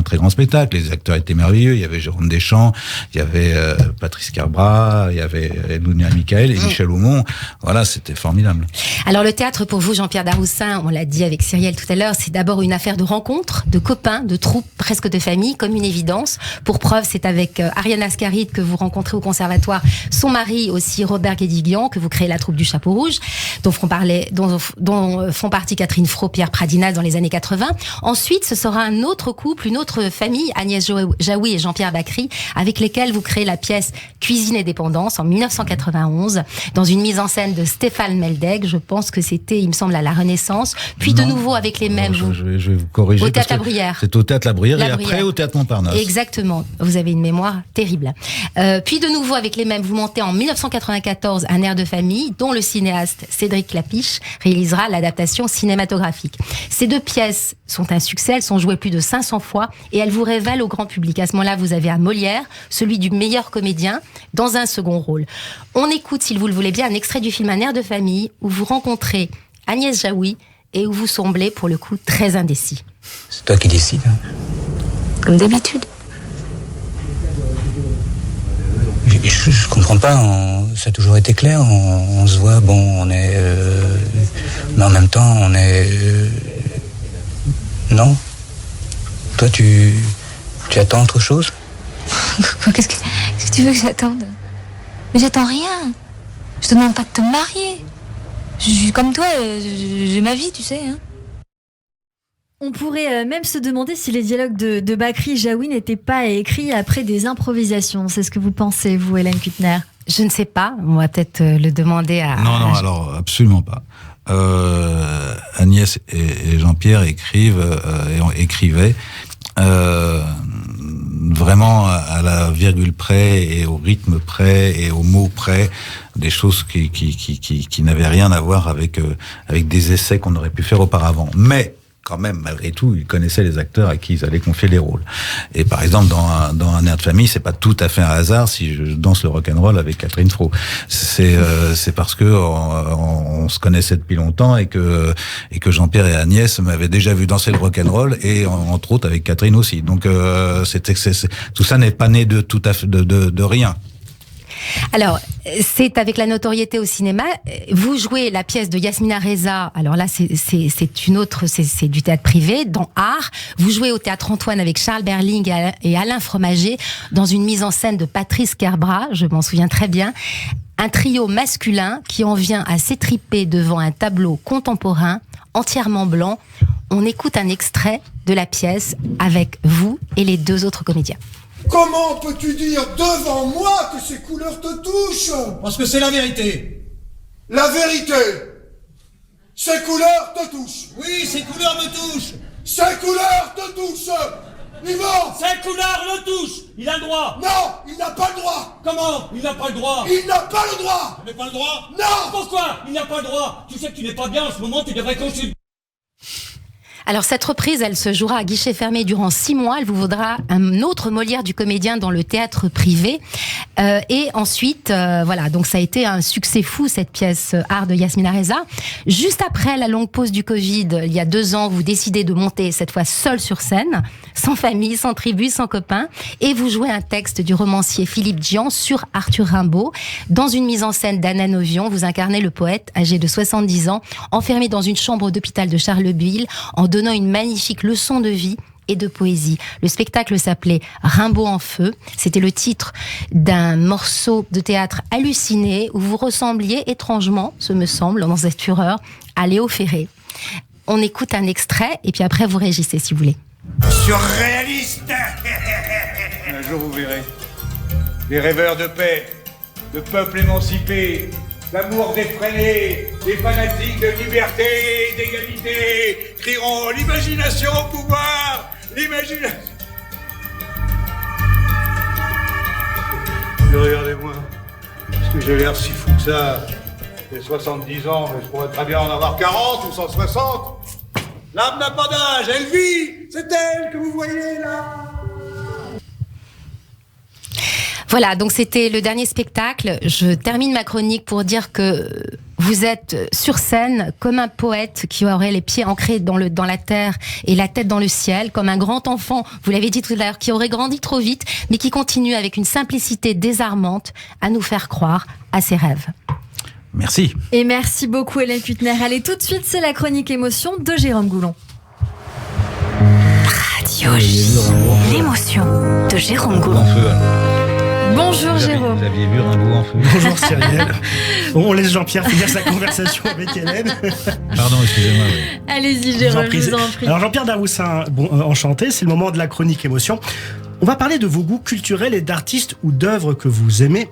très grand spectacle, les acteurs étaient merveilleux, il y avait Jérôme Deschamps, il y avait Patrice Carbra, il y avait Lounia Michael et Michel Aumont, voilà, c'était formidable. Alors le théâtre pour vous, Jean-Pierre Daroussin, on l'a dit avec Cyrielle tout à l'heure, c'est d'abord une affaire de rencontres, de copains, de troupes, presque de famille, comme une évidence. Pour preuve, c'est avec Ariane Ascaride que vous rencontrez au conservatoire son mari aussi, Robert Guédiguian, que vous créez la troupe du Chapeau Rouge, dont font partie Catherine Fro, Pierre Pradinas dans les années 80. Ensuite, ce sera un autre couple, une autre famille, Agnès Jaoui et Jean-Pierre Bacry, avec lesquels vous créez la pièce Cuisine et dépendance en 1991, dans une mise en scène de Stéphane Meldeg. Je pense que c'était, il me semble, à la Renaissance. France, puis de nouveau avec les mêmes. Je vais vous corriger. Au Théâtre La Bruyère. C'est au Théâtre La Bruyère et après au Théâtre Montparnasse. Exactement. Vous avez une mémoire terrible. Puis de nouveau avec les mêmes, vous montez en 1994 Un air de famille, dont le cinéaste Cédric Clapiche réalisera l'adaptation cinématographique. Ces 2 pièces sont un succès, elles sont jouées plus de 500 fois et elles vous révèlent au grand public. À ce moment-là, vous avez à Molière, celui du meilleur comédien, dans un second rôle. On écoute, si vous le voulez bien, un extrait du film Un air de famille, où vous rencontrez Agnès Jaoui et où vous semblez, pour le coup, très indécis. C'est toi qui décides. Comme d'habitude. Je comprends pas, ça a toujours été clair, on se voit, bon, on est... mais en même temps, on est... non. Toi, tu attends autre chose? Qu'est-ce que tu veux que j'attende? Mais j'attends rien. Je te demande pas de te marier. Je suis comme toi, j'ai ma vie, tu sais. Hein. On pourrait même se demander si les dialogues de Bakri et Jaoui n'étaient pas écrits après des improvisations. C'est ce que vous pensez, vous, Hélène Kuttner? Je ne sais pas, on va peut-être le demander à... Non, alors absolument pas. Agnès et Jean-Pierre écrivaient vraiment à la virgule près et au rythme près et au mot près, des choses qui n'avaient rien à voir avec des essais qu'on aurait pu faire auparavant. Mais quand même, malgré tout, ils connaissaient les acteurs à qui ils allaient confier les rôles. Et par exemple, dans Un air de famille, c'est pas tout à fait un hasard si je danse le rock'n'roll avec Catherine Fro. C'est parce que on se connaissait depuis longtemps et que Jean-Pierre et Agnès m'avaient déjà vu danser le rock'n'roll et entre autres avec Catherine aussi. Donc tout ça n'est pas né de tout à fait de rien. Alors, c'est avec la notoriété au cinéma. Vous jouez la pièce de Yasmina Reza. Alors là, c'est une autre, c'est du théâtre privé, dans Art. Vous jouez au Théâtre Antoine avec Charles Berling et Alain Fromager, dans une mise en scène de Patrice Kerbrat, je m'en souviens très bien. Un trio masculin qui en vient à s'étriper devant un tableau contemporain, entièrement blanc. On écoute un extrait de la pièce avec vous et les 2 autres comédiens. Comment peux-tu dire devant moi que ces couleurs te touchent? Parce que c'est la vérité. La vérité. Ces couleurs te touchent. Oui, ces couleurs me touchent. Ces couleurs te touchent. Yvan. Ces couleurs le touchent. Il a le droit. Non, il n'a pas le droit. Comment? Il n'a pas le droit. Il n'a pas le droit. Tu n'as pas le droit? Non. Pourquoi? Il n'a pas le droit. Tu sais que tu n'es pas bien en ce moment, tu devrais consulter. Alors cette reprise, elle se jouera à guichet fermé durant 6 mois. Elle vous vaudra un autre Molière du comédien dans le théâtre privé. Et ensuite, voilà, donc ça a été un succès fou, cette pièce Art de Yasmina Reza. Juste après la longue pause du Covid, il y a 2 ans, vous décidez de monter cette fois seul sur scène, sans famille, sans tribu, sans copains. Et vous jouez un texte du romancier Philippe Dian sur Arthur Rimbaud. Dans une mise en scène d'Anna Novion, vous incarnez le poète âgé de 70 ans, enfermé dans une chambre d'hôpital de Charleville, en donnant une magnifique leçon de vie et de poésie. Le spectacle s'appelait Rimbaud en feu. C'était le titre d'un morceau de théâtre halluciné où vous ressembliez étrangement, ce me semble, dans cette fureur, à Léo Ferré. On écoute un extrait et puis après vous réagissez si vous voulez. Surréaliste. Un jour vous verrez. Des rêveurs de paix, de peuples émancipés, d'amour défréné, des fanatiques de liberté, d'égalité, crieront l'imagination au pouvoir, l'imagination... Mais regardez-moi, est-ce que j'ai l'air si fou que ça? J'ai 70 ans, mais je pourrais très bien en avoir 40 ou 160. L'âme n'a pas d'âge, elle vit, c'est elle que vous voyez là. Voilà, donc c'était le dernier spectacle. Je termine ma chronique pour dire que vous êtes sur scène comme un poète qui aurait les pieds ancrés dans la terre et la tête dans le ciel, comme un grand enfant, vous l'avez dit tout à l'heure, qui aurait grandi trop vite, mais qui continue avec une simplicité désarmante à nous faire croire à ses rêves. Merci. Et merci beaucoup Hélène Kuttner. Allez, tout de suite, c'est la chronique émotion de Jérôme Goulon. Radio J, l'émotion de Jérôme Goulon. Bonjour Jérôme. Vous aviez vu Rimbaud en feu? Bonjour Cyrielle. Bon, on laisse Jean-Pierre finir sa conversation avec Hélène. Pardon, excusez-moi. Oui. Allez-y Jérôme, je vous en prie. Alors Jean-Pierre Daroussin, enchanté, c'est le moment de la chronique émotion. On va parler de vos goûts culturels et d'artistes ou d'œuvres que vous aimez.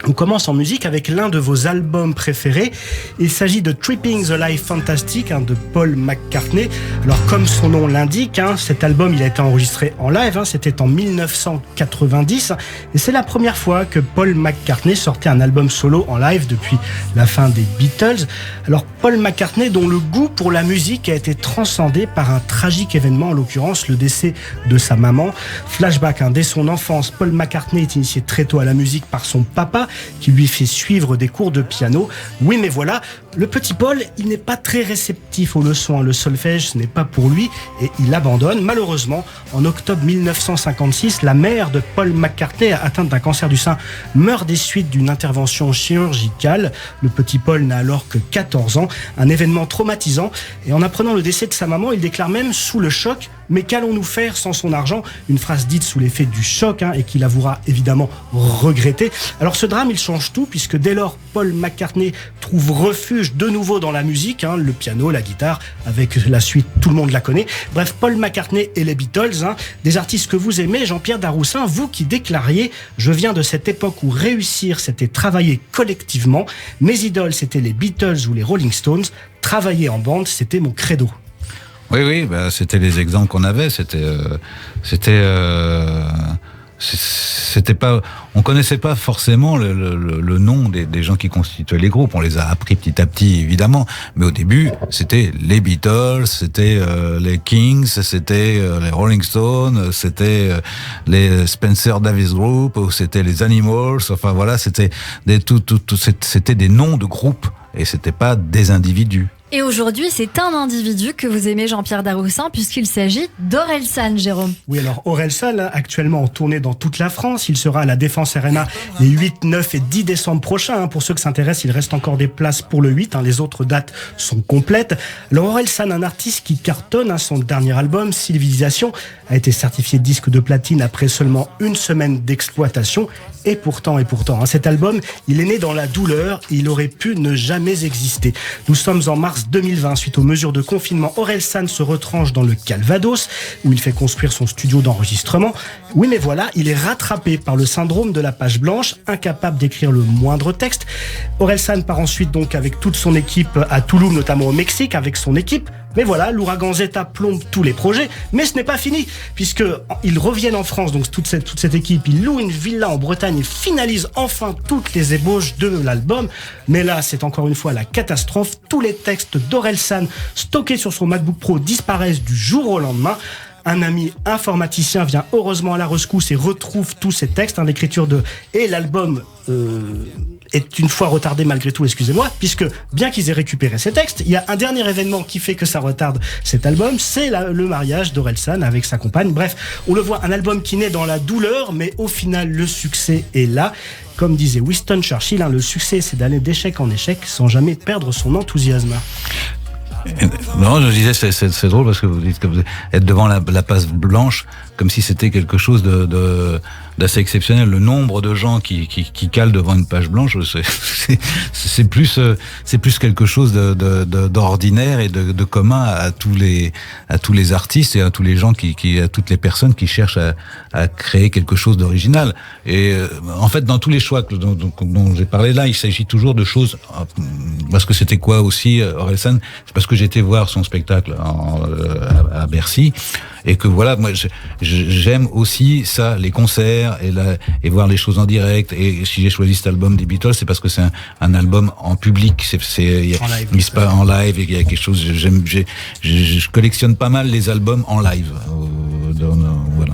On commence en musique avec l'un de vos albums préférés. Il s'agit de Tripping the Life Fantastic de Paul McCartney. Alors comme son nom l'indique, cet album il a été enregistré en live, c'était en 1990 et c'est la première fois que Paul McCartney sortait un album solo en live depuis la fin des Beatles. Alors Paul McCartney dont le goût pour la musique a été transcendé par un tragique événement, en l'occurrence le décès de sa maman. Flashback, dès son enfance, Paul McCartney est initié très tôt à la musique par son papa qui lui fait suivre des cours de piano. Oui, mais voilà, le petit Paul, il n'est pas très réceptif aux leçons. Le solfège, ce n'est pas pour lui et il abandonne. Malheureusement, en octobre 1956, la mère de Paul McCartney, atteinte d'un cancer du sein, meurt des suites d'une intervention chirurgicale. Le petit Paul n'a alors que 14 ans, un événement traumatisant. Et en apprenant le décès de sa maman, il déclare même sous le choc: mais qu'allons-nous faire sans son argent? Une phrase dite sous l'effet du choc et qu'il avouera évidemment regretter. Alors ce drame, il change tout puisque dès lors, Paul McCartney trouve refuge de nouveau dans la musique, le piano, la guitare, avec la suite, tout le monde la connaît. Bref, Paul McCartney et les Beatles, des artistes que vous aimez, Jean-Pierre Daroussin, vous qui déclariez: je viens de cette époque où réussir, c'était travailler collectivement. Mes idoles, c'était les Beatles ou les Rolling Stones. Travailler en bande, c'était mon credo. Oui, c'était les exemples qu'on avait. C'était pas, on connaissait pas forcément le nom des gens qui constituaient les groupes. On les a appris petit à petit, évidemment. Mais au début, c'était les Beatles, c'était les Kings, c'était les Rolling Stones, c'était les Spencer Davis Group, ou c'était les Animals. Enfin voilà, c'était c'était des noms de groupes et c'était pas des individus. Et aujourd'hui, c'est un individu que vous aimez, Jean-Pierre Daroussin, puisqu'il s'agit d'Orelsan, Jérôme. Oui, alors Orelsan, actuellement en tournée dans toute la France, il sera à la Défense Arena les 8, 9 et 10 décembre prochains. Pour ceux qui s'intéressent, il reste encore des places pour le 8, les autres dates sont complètes. Alors Orelsan, un artiste qui cartonne, son dernier album, Civilisation, a été certifié disque de platine après seulement une semaine d'exploitation. Et pourtant, cet album, il est né dans la douleur, il aurait pu ne jamais exister. Nous sommes en mars 2020, suite aux mesures de confinement, Orelsan se retranche dans le Calvados, où il fait construire son studio d'enregistrement. Oui, mais voilà, il est rattrapé par le syndrome de la page blanche, incapable d'écrire le moindre texte. Orelsan part ensuite donc avec toute son équipe à Tulum, notamment au Mexique, avec son équipe. Mais voilà, l'ouragan Zeta plombe tous les projets, mais ce n'est pas fini, puisque ils reviennent en France, donc toute cette équipe, ils louent une villa en Bretagne et finalisent enfin toutes les ébauches de l'album. Mais là, c'est encore une fois la catastrophe. Tous les textes d'Orelsan stockés sur son MacBook Pro disparaissent du jour au lendemain. Un ami informaticien vient heureusement à la rescousse et retrouve tous ces textes d'écriture et l'album est une fois retardé malgré tout, excusez-moi, puisque bien qu'ils aient récupéré ces textes, il y a un dernier événement qui fait que ça retarde cet album, c'est le mariage d'Orelsan avec sa compagne. Bref, on le voit, un album qui naît dans la douleur, mais au final, le succès est là. Comme disait Winston Churchill, le succès, c'est d'aller d'échec en échec sans jamais perdre son enthousiasme. Non, je disais, c'est drôle parce que vous dites que vous êtes devant la page blanche comme si c'était quelque chose d'assez exceptionnel. Le nombre de gens qui calent devant une page blanche, c'est plus quelque chose d'ordinaire et de commun à tous les artistes et à tous les gens à toutes les personnes qui cherchent à créer quelque chose d'original. Et en fait, dans tous les choix dont j'ai parlé là, il s'agit toujours de choses, parce que c'était quoi aussi Orelsan, c'est parce que j'étais voir son spectacle à Bercy. Et que voilà, moi j'aime aussi ça, les concerts et voir les choses en direct. Et si j'ai choisi cet album des Beatles, c'est parce que c'est un album en public. Il se passe en live et il y a quelque chose. Je collectionne pas mal les albums en live. Voilà.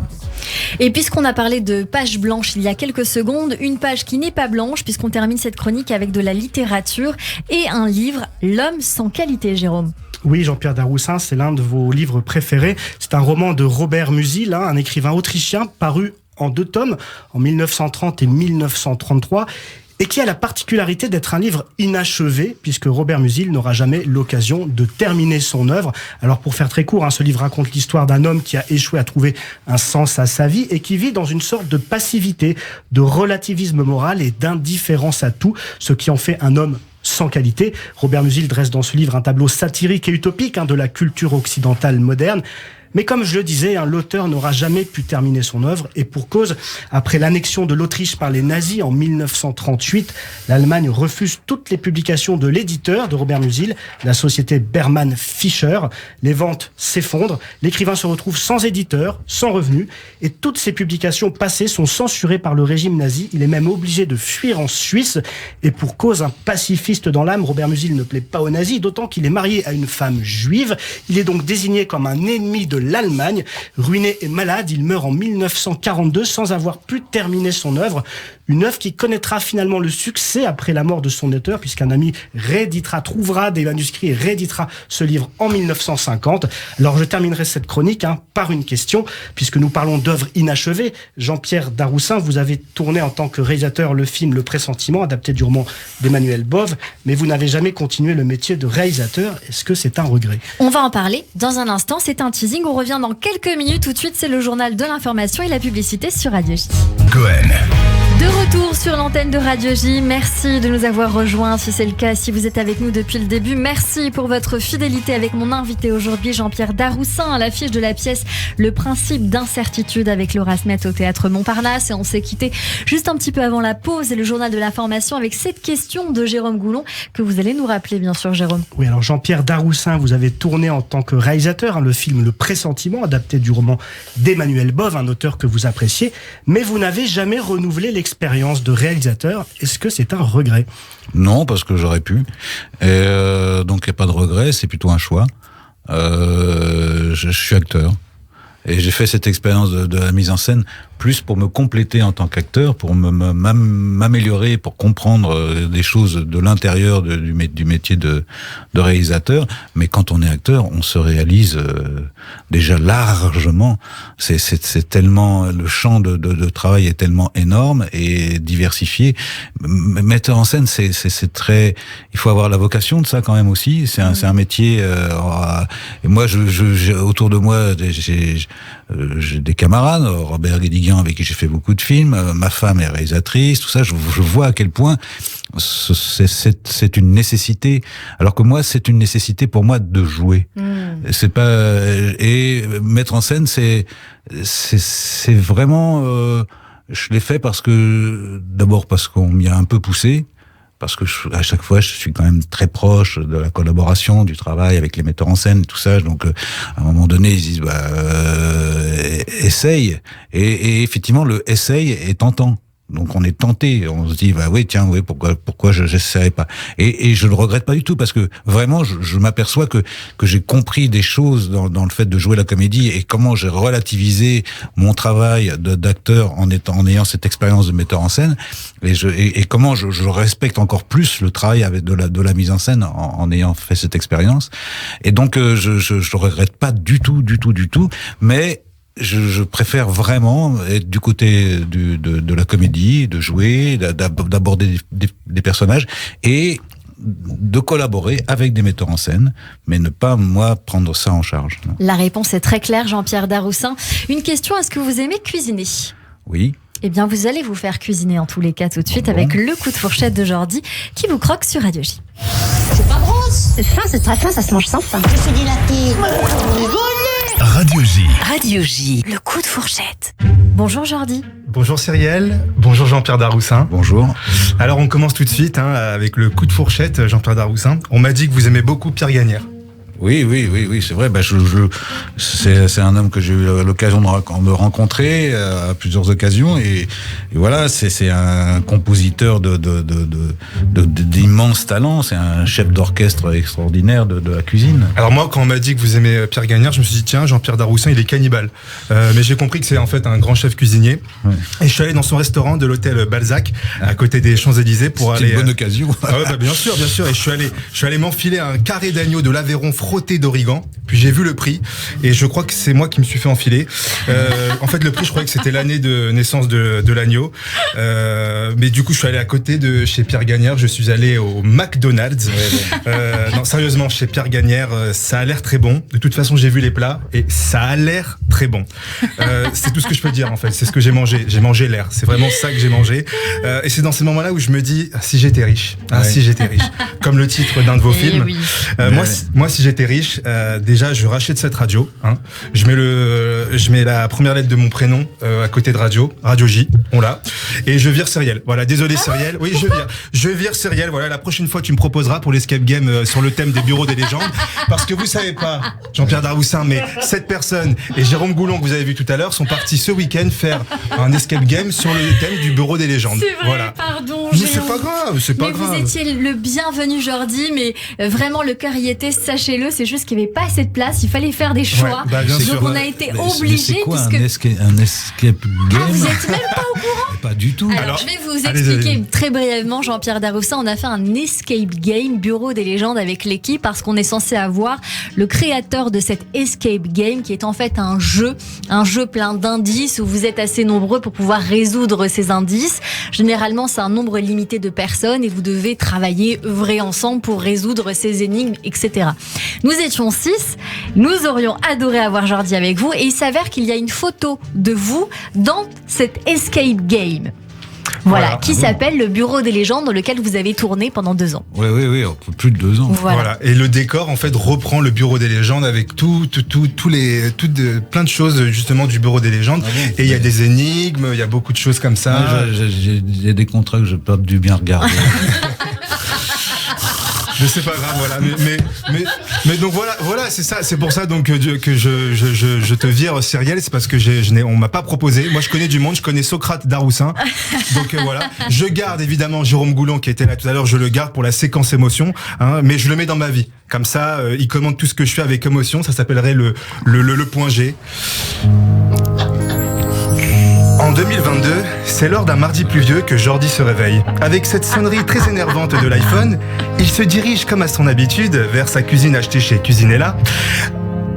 Et puisqu'on a parlé de page blanche il y a quelques secondes, une page qui n'est pas blanche, puisqu'on termine cette chronique avec de la littérature et un livre, L'homme sans qualité, Jérôme. Oui, Jean-Pierre Daroussin, c'est l'un de vos livres préférés. C'est un roman de Robert Musil, un écrivain autrichien paru en 2 tomes, en 1930 et 1933, et qui a la particularité d'être un livre inachevé, puisque Robert Musil n'aura jamais l'occasion de terminer son œuvre. Alors pour faire très court, ce livre raconte l'histoire d'un homme qui a échoué à trouver un sens à sa vie et qui vit dans une sorte de passivité, de relativisme moral et d'indifférence à tout, ce qui en fait un homme sans qualité. Robert Musil dresse dans ce livre un tableau satirique et utopique de la culture occidentale moderne. Mais comme je le disais, l'auteur n'aura jamais pu terminer son œuvre, et pour cause, après l'annexion de l'Autriche par les nazis en 1938, l'Allemagne refuse toutes les publications de l'éditeur de Robert Musil, la société Berman Fischer. Les ventes s'effondrent, l'écrivain se retrouve sans éditeur, sans revenus, et toutes ses publications passées sont censurées par le régime nazi. Il est même obligé de fuir en Suisse, et pour cause, un pacifiste dans l'âme, Robert Musil ne plaît pas aux nazis, d'autant qu'il est marié à une femme juive. Il est donc désigné comme un ennemi de l'Allemagne. Ruiné et malade, il meurt en 1942 sans avoir pu terminer son œuvre. Une œuvre qui connaîtra finalement le succès après la mort de son auteur, puisqu'un ami trouvera des manuscrits et rééditera ce livre en 1950. Alors je terminerai cette chronique par une question, puisque nous parlons d'œuvres inachevées. Jean-Pierre Daroussin, vous avez tourné en tant que réalisateur le film Le Pressentiment, adapté du roman d'Emmanuel Bove, mais vous n'avez jamais continué le métier de réalisateur. Est-ce que c'est un regret ? On va en parler dans un instant, c'est un teasing, on revient dans quelques minutes. Tout de suite, c'est le journal de l'information et la publicité sur Radio J. Cohen. De retour sur l'antenne de Radio J, merci de nous avoir rejoints. Si c'est le cas, si vous êtes avec nous depuis le début, merci pour votre fidélité avec mon invité aujourd'hui, Jean-Pierre Daroussin, à l'affiche de la pièce Le Principe d'incertitude avec Laura Smet au Théâtre Montparnasse. Et on s'est quitté juste un petit peu avant la pause et le journal de l'information avec cette question de Jérôme Goulon que vous allez nous rappeler, bien sûr, Jérôme. Oui, alors Jean-Pierre Daroussin, vous avez tourné en tant que réalisateur le film Le Pressentiment, adapté du roman d'Emmanuel Bove, un auteur que vous appréciez, mais vous n'avez jamais renouvelé l'expérience de réalisateur. Est-ce que c'est un regret ? Non, parce que j'aurais pu. Et donc il n'y a pas de regret, c'est plutôt un choix. Je suis acteur. Et j'ai fait cette expérience de la mise en scène plus pour me compléter en tant qu'acteur, pour m'améliorer, pour comprendre des choses de l'intérieur du métier de réalisateur. Mais quand on est acteur, on se réalise déjà largement. C'est tellement, le champ de travail est tellement énorme et diversifié. Metteur en scène, c'est très, il faut avoir la vocation de ça quand même aussi. C'est un métier. Et moi, autour de moi, j'ai des camarades, Robert Guédiguian avec qui j'ai fait beaucoup de films, ma femme est réalisatrice, tout ça, je vois à quel point c'est une nécessité, alors que moi c'est une nécessité pour moi de jouer. C'est pas, et mettre en scène c'est vraiment je l'ai fait parce qu'on m'y a un peu poussé. Parce que à chaque fois, je suis quand même très proche de la collaboration, du travail avec les metteurs en scène, tout ça. Donc, à un moment donné, ils disent, essaye. Et effectivement, le essaye est tentant. Donc, on est tenté. On se dit, pourquoi j'essaierai pas. Et je le regrette pas du tout parce que vraiment, je m'aperçois que j'ai compris des choses dans le fait de jouer la comédie et comment j'ai relativisé mon travail d'acteur en ayant cette expérience de metteur en scène et comment je respecte encore plus le travail avec de la mise en scène en ayant fait cette expérience. Et donc, je le regrette pas du tout, mais je préfère vraiment être du côté de la comédie, de jouer, d'aborder des personnages et de collaborer avec des metteurs en scène, mais ne pas, moi, prendre ça en charge. Non. La réponse est très claire, Jean-Pierre Daroussin. Une question, est-ce que vous aimez cuisiner ? Oui. Eh bien, vous allez vous faire cuisiner en tous les cas tout de suite avec le coup de fourchette de Jordi qui vous croque sur Radio J. C'est pas brosse. C'est fin, c'est très fin, ça se mange sans faim. Je fais dilater. Radio J. Radio J, le coup de fourchette. Bonjour Jordi. Bonjour Cyrielle, bonjour Jean-Pierre Daroussin. Bonjour. Alors on commence tout de suite avec le coup de fourchette, Jean-Pierre Daroussin. On m'a dit que vous aimez beaucoup Pierre Gagnère. Oui, c'est vrai. C'est un homme que j'ai eu l'occasion de rencontrer à plusieurs occasions et voilà, c'est un compositeur d'immense talent. C'est un chef d'orchestre extraordinaire de la cuisine. Alors moi, quand on m'a dit que vous aimez Pierre Gagnère, je me suis dit tiens, Jean-Pierre Daroussin, il est cannibale. Mais j'ai compris que c'est en fait un grand chef cuisinier. Ouais. Et je suis allé dans son restaurant de l'hôtel Balzac, à côté des Champs-Élysées, pour aller. C'est une bonne occasion. Bien sûr. Et je suis allé m'enfiler un carré d'agneau de l'Aveyron frotté d'origan, puis j'ai vu le prix et je crois que c'est moi qui me suis fait enfiler. En fait, le prix, je croyais que c'était l'année de naissance de l'agneau, mais du coup, je suis allé à côté de chez Pierre Gagnère. Je suis allé au McDonald's. Non, sérieusement, chez Pierre Gagnère, ça a l'air très bon. De toute façon, j'ai vu les plats et ça a l'air très bon. C'est tout ce que je peux dire en fait. C'est ce que j'ai mangé. J'ai mangé l'air. C'est vraiment ça que j'ai mangé. Et c'est dans ces moments-là où je me dis, si j'étais riche, si j'étais riche, comme le titre d'un de vos films. Oui. Moi, si j'étais j'étais riche, déjà je rachète cette radio. Hein. Je mets la première lettre de mon prénom à côté de Radio J, on l'a. Et je vire Cyrielle. Voilà, désolé Cyrielle. Oui, je vire Cyrielle. Voilà, la prochaine fois tu me proposeras pour l'escape game sur le thème des bureaux des légendes. Parce que vous savez pas, Jean-Pierre Daroussin, mais cette personne et Jérôme Goulon que vous avez vu tout à l'heure sont partis ce week-end faire un escape game sur le thème du bureau des légendes. C'est vrai, voilà. pardon. Mais c'est pas grave, c'est pas grave. Vous étiez le bienvenu Jordi, mais vraiment le cœur y était, sachez-le, c'est juste qu'il n'y avait pas assez de place, il fallait faire des choix. Ouais, donc sûr. on a été obligés. C'est quoi puisque... un escape game? Vous n'êtes même pas au courant? Pas du tout. Alors je vais vous expliquer très brièvement, Jean-Pierre Daroussin. On a fait un escape game, bureau des légendes avec l'équipe, parce qu'on est censé avoir le créateur de cet escape game qui est en fait un jeu plein d'indices où vous êtes assez nombreux pour pouvoir résoudre ces indices. Généralement, c'est un nombre limité de personnes et vous devez travailler, œuvrer ensemble pour résoudre ces énigmes, etc. Nous étions 6, nous aurions adoré avoir Jordi avec vous et il s'avère qu'il y a une photo de vous dans cet escape game. Voilà, qui s'appelle le Bureau des légendes dans lequel vous avez tourné pendant 2 ans. Oui, plus de 2 ans. Voilà. Et le décor, en fait, reprend le Bureau des légendes avec plein de choses, justement, du Bureau des légendes. Et il y a des énigmes, il y a beaucoup de choses comme ça. J'ai des contrats que je peux du bien regarder. Mais c'est pas grave, voilà. Mais donc voilà, c'est ça. C'est pour ça donc que je te vire Cyrielle, c'est parce que on m'a pas proposé. Moi, je connais du monde, je connais Socrate Daroussin. Donc voilà. Je garde évidemment Jérôme Goulon qui était là tout à l'heure. Je le garde pour la séquence émotion, hein, mais je le mets dans ma vie. Comme ça, il commande tout ce que je fais avec émotion. Ça s'appellerait le point G. En 2022, c'est lors d'un mardi pluvieux que Jordi se réveille. Avec cette sonnerie très énervante de l'iPhone, il se dirige comme à son habitude vers sa cuisine achetée chez Cuisinella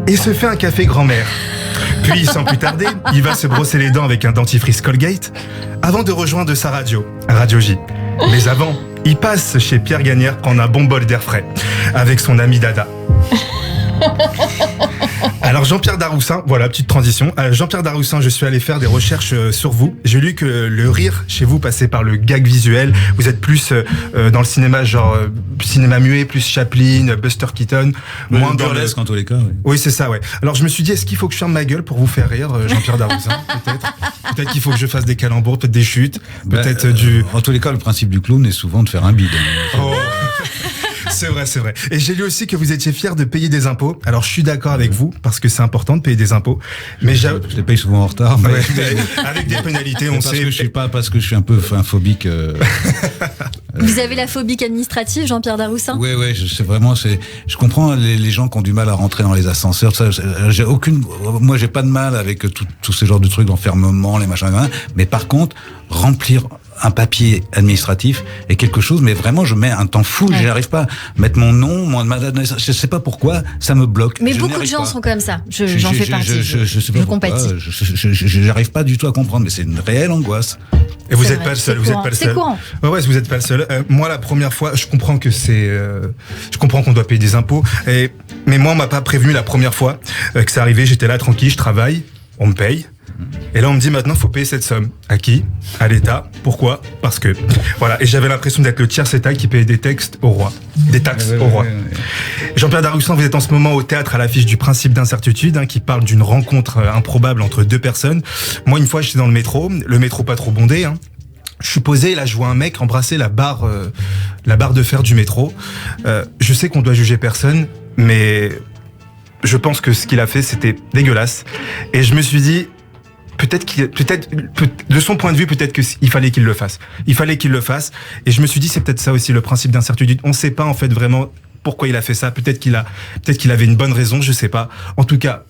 et se fait un café grand-mère. Puis, sans plus tarder, il va se brosser les dents avec un dentifrice Colgate avant de rejoindre sa radio, Radio J. Mais avant, il passe chez Pierre Gagnère prendre un bon bol d'air frais avec son ami Dada. Alors Jean-Pierre Daroussin, voilà, petite transition. Jean-Pierre Daroussin, je suis allé faire des recherches sur vous. J'ai lu que le rire chez vous passait par le gag visuel. Vous êtes plus dans le cinéma, genre cinéma muet, plus Chaplin, Buster Keaton. Moins dans burlesque en tous les cas. Oui, c'est ça, ouais. Alors je me suis dit, est-ce qu'il faut que je ferme ma gueule pour vous faire rire, Jean-Pierre Daroussin? Peut-être qu'il faut que je fasse des calembours, peut-être des chutes, peut-être du... En tous les cas, le principe du clown est souvent de faire un bide. Oh. C'est vrai. Et j'ai lu aussi que vous étiez fier de payer des impôts. Alors je suis d'accord avec vous, parce que c'est important de payer des impôts. Mais je les paye souvent en retard. Mais... avec des pénalités, on sait. Parce que je suis un peu phobique. Vous avez la phobie administrative, Jean-Pierre Daroussin? Oui, je comprends les gens qui ont du mal à rentrer dans les ascenseurs. Ça, moi, j'ai pas de mal avec tous ces genres de trucs d'enfermement, les machins. Mais par contre, remplir un papier administratif est quelque chose, mais vraiment, je mets un temps fou. Ouais. Je n'arrive pas à mettre mon nom, ma date de naissance. Je sais pas pourquoi, ça me bloque. Mais beaucoup de gens sont comme ça. J'en fais partie. Je compatis. Je n'arrive pas du tout à comprendre, mais c'est une réelle angoisse. Et vous n'êtes pas le seul. C'est courant. Ouais, vous n'êtes pas le seul. Moi, la première fois, je comprends que je comprends qu'on doit payer des impôts. Mais moi, on m'a pas prévenu la première fois que c'est arrivé. J'étais là tranquille, je travaille, on me paye. Et là, on me dit maintenant, il faut payer cette somme. À qui? À l'État. Pourquoi? Parce que. Voilà. Et j'avais l'impression d'être le tiers État qui payait des taxes au roi. Jean-Pierre Daroussin, vous êtes en ce moment au théâtre à l'affiche du Principe d'incertitude, qui parle d'une rencontre improbable entre 2 personnes. Moi, une fois, j'étais dans le métro pas trop bondé. Je suis posé, là, je vois un mec embrasser la barre de fer du métro. Je sais qu'on doit juger personne, mais je pense que ce qu'il a fait, c'était dégueulasse. Et je me suis dit, de son point de vue, peut-être qu'il fallait qu'il le fasse. Et je me suis dit, c'est peut-être ça aussi le principe d'incertitude. On ne sait pas en fait vraiment pourquoi il a fait ça. Peut-être qu'il avait une bonne raison, je sais pas. En tout cas,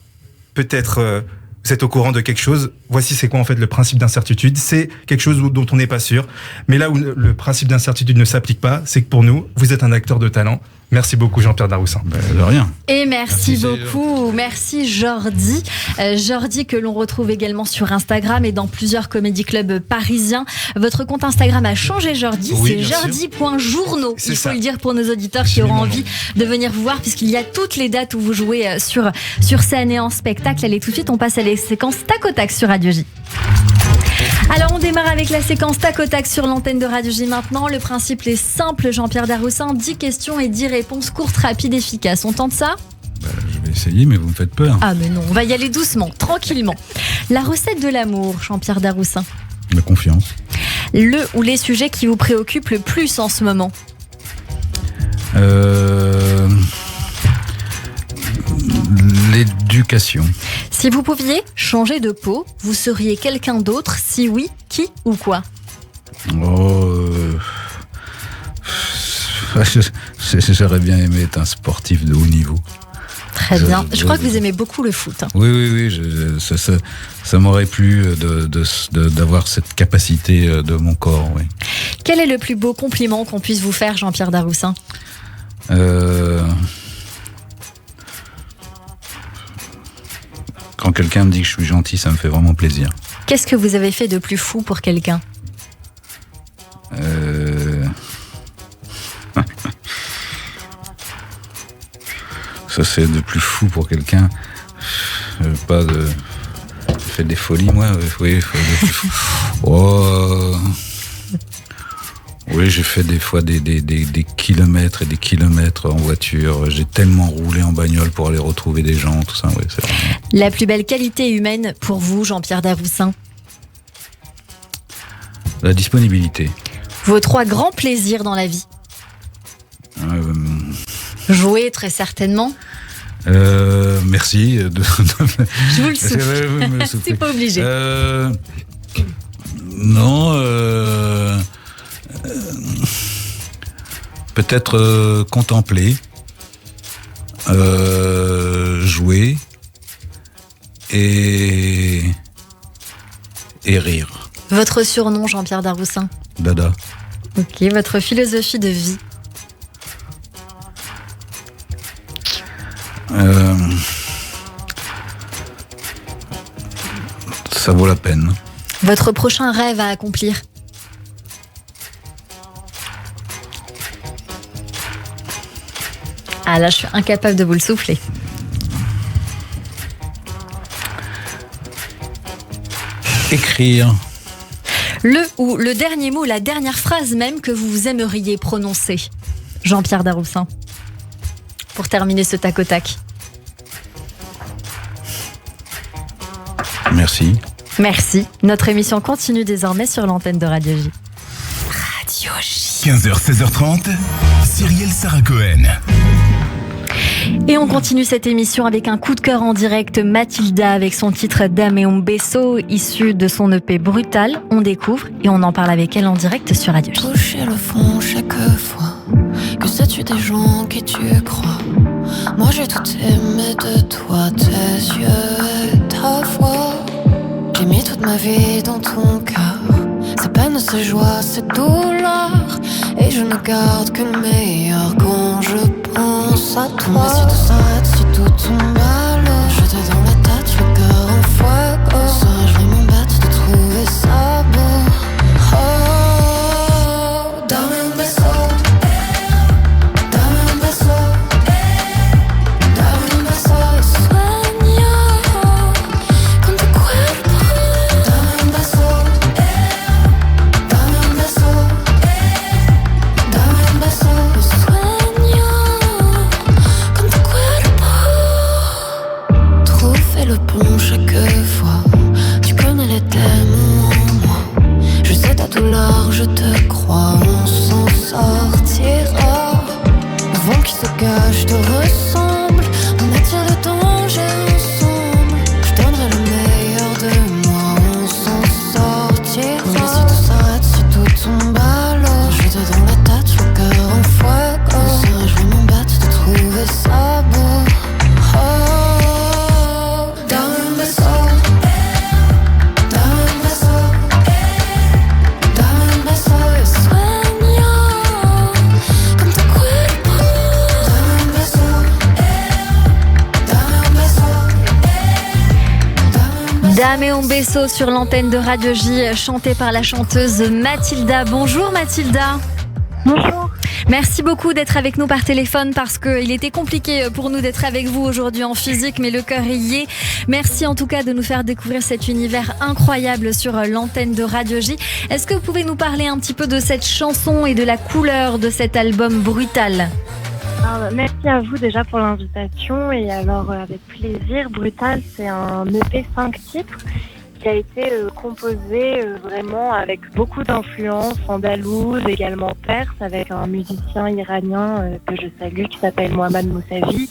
peut-être vous êtes au courant de quelque chose. Voici c'est quoi en fait le principe d'incertitude. C'est quelque chose dont on n'est pas sûr. Mais là où le principe d'incertitude ne s'applique pas, c'est que pour nous, vous êtes un acteur de talent. Merci beaucoup Jean-Pierre Daroussin. De rien. Et merci beaucoup. Merci Jordi. Jordi que l'on retrouve également sur Instagram et dans plusieurs comédie clubs parisiens. Votre compte Instagram a changé, Jordi. Oui, c'est jordi.journaux. Il faut le dire pour nos auditeurs qui auront envie de venir vous voir, puisqu'il y a toutes les dates où vous jouez sur scène et en spectacle. Allez, tout de suite, on passe à la séquence tac au tac sur Radio J. Alors on démarre avec la séquence tac au tac sur l'antenne de Radio J maintenant. Le principe est simple, Jean-Pierre Daroussin, 10 questions et 10 réponses courtes, rapides, efficaces. On tente ça? essayer, mais vous me faites peur. Ah mais non, on va y aller doucement, tranquillement. La recette de l'amour, Jean-Pierre Daroussin. La confiance. Le ou les sujets qui vous préoccupent le plus en ce moment? L'éducation. Si vous pouviez changer de peau, vous seriez quelqu'un d'autre? Si oui, qui ou quoi? J'aurais bien aimé être un sportif de haut niveau. Très bien. Je crois que vous aimez beaucoup le foot. Oui. Ça m'aurait plu d'avoir cette capacité de mon corps. Oui. Quel est le plus beau compliment qu'on puisse vous faire, Jean-Pierre Daroussin? Quand quelqu'un me dit que je suis gentil, ça me fait vraiment plaisir. Qu'est-ce que vous avez fait de plus fou pour quelqu'un? Ça c'est de plus fou pour quelqu'un. Pas de. J'ai fait des folies, moi. Oui, de plus fou. Oui, j'ai fait des fois des kilomètres et des kilomètres en voiture. J'ai tellement roulé en bagnole pour aller retrouver des gens, tout ça. Oui, c'est vraiment... La plus belle qualité humaine pour vous, Jean-Pierre Daroussin? La disponibilité. Vos 3 grands plaisirs dans la vie? Jouer, très certainement. Merci. Je vous le souffle. C'est pas obligé. Non. Peut-être contempler, jouer et rire. Votre surnom, Jean-Pierre Daroussin? Dada. Ok, votre philosophie de vie? Ça vaut la peine. Votre prochain rêve à accomplir? Ah là, je suis incapable de vous le souffler. Écrire. Le dernier mot, la dernière phrase même que vous aimeriez prononcer, Jean-Pierre Daroussin, pour terminer ce tac au tac. Merci. Merci. Notre émission continue désormais sur l'antenne de Radio J. Radio J. 15h, 16h30, Cyrielle Sarah Cohen. Et on continue cette émission avec un coup de cœur en direct, Mathilda avec son titre Dame et un beso, issu de son EP Brutal. On découvre et on en parle avec elle en direct sur Radio J. Toucher le fond chaque fois que ça tue des gens qui tu crois. Moi j'ai tout aimé de toi, tes yeux et ta voix. J'ai mis toute ma vie dans ton cœur, ses peines, ses joies, ses douleurs. Et je ne garde que le meilleur quand je pense à toi. Mais si tout s'arrête, si tout tombe à l'eau, je t'ai dans la tête, le cœur en fuego. Serais-je vraiment bête de trouver ça beau? Oh, dame un beso, dame un beso, dame un beso, sueño con tu cuerpo. Dame un beso, dame un beso, dame un beso, sueño con tu cuerpo. Trouver le pont chaque fois, tu connais les thèmes en moi. Je sais ta douleur, je te crois, on s'en sortira. Le vent qui se cache te ressemble, on attire le danger ensemble. Je donnerai le meilleur de moi, on s'en sortira. Mais si tout s'arrête, si tout tombe à l'eau, je t'ai dans la tête, le cœur en fuego. Serais-je vraiment bête de trouver ça beau? Oh, dame un beso, dame un beso, dame un beso y sueño con tu cuerpo. Dame un beso, dame un beso. Dame et un beso sur l'antenne de Radio J, chantée par la chanteuse Mathilda. Bonjour Mathilda. Bonjour. Merci beaucoup d'être avec nous par téléphone parce qu'il était compliqué pour nous d'être avec vous aujourd'hui en physique, mais le cœur y est. Merci en tout cas de nous faire découvrir cet univers incroyable sur l'antenne de Radio J. Est-ce que vous pouvez nous parler un petit peu de cette chanson et de la couleur de cet album Brutal ? Alors, merci à vous déjà pour l'invitation. Et alors, avec plaisir, Brutal, c'est un EP 5 titres qui a été composé vraiment avec beaucoup d'influences andalouses, également perse, avec un musicien iranien que je salue qui s'appelle Mohamed Moussavi.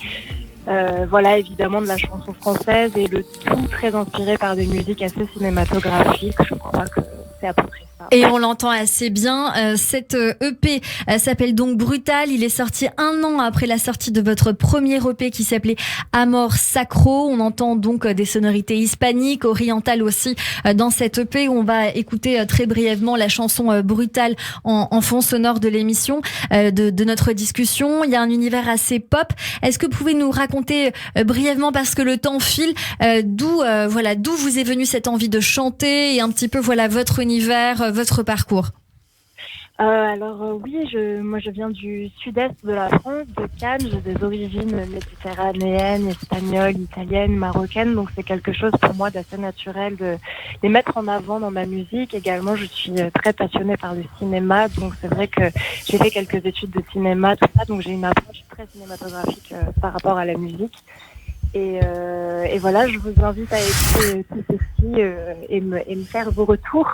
Voilà, évidemment de la chanson française et le tout très inspiré par des musiques assez cinématographiques. Je crois que c'est à peu près ça. Et on l'entend assez bien. Cette EP s'appelle donc Brutal. Il est sorti 1 an après la sortie de votre premier EP qui s'appelait Amor Sacro. On entend donc des sonorités hispaniques, orientales aussi dans cette EP. On va écouter très brièvement la chanson Brutal en fond sonore de l'émission, de notre discussion. Il y a un univers assez pop. Est-ce que vous pouvez nous raconter brièvement, parce que le temps file, d'où vous est venue cette envie de chanter et un petit peu votre univers, votre parcours? Oui, moi je viens du sud-est de la France, de Cannes. J'ai des origines méditerranéennes, espagnoles, italiennes, marocaines. Donc c'est quelque chose pour moi d'assez naturel de les mettre en avant dans ma musique. Également, je suis très passionnée par le cinéma. Donc c'est vrai que j'ai fait quelques études de cinéma, tout ça. Donc j'ai une approche très cinématographique par rapport à la musique. Et voilà, je vous invite à écouter tout ceci et me faire vos retours.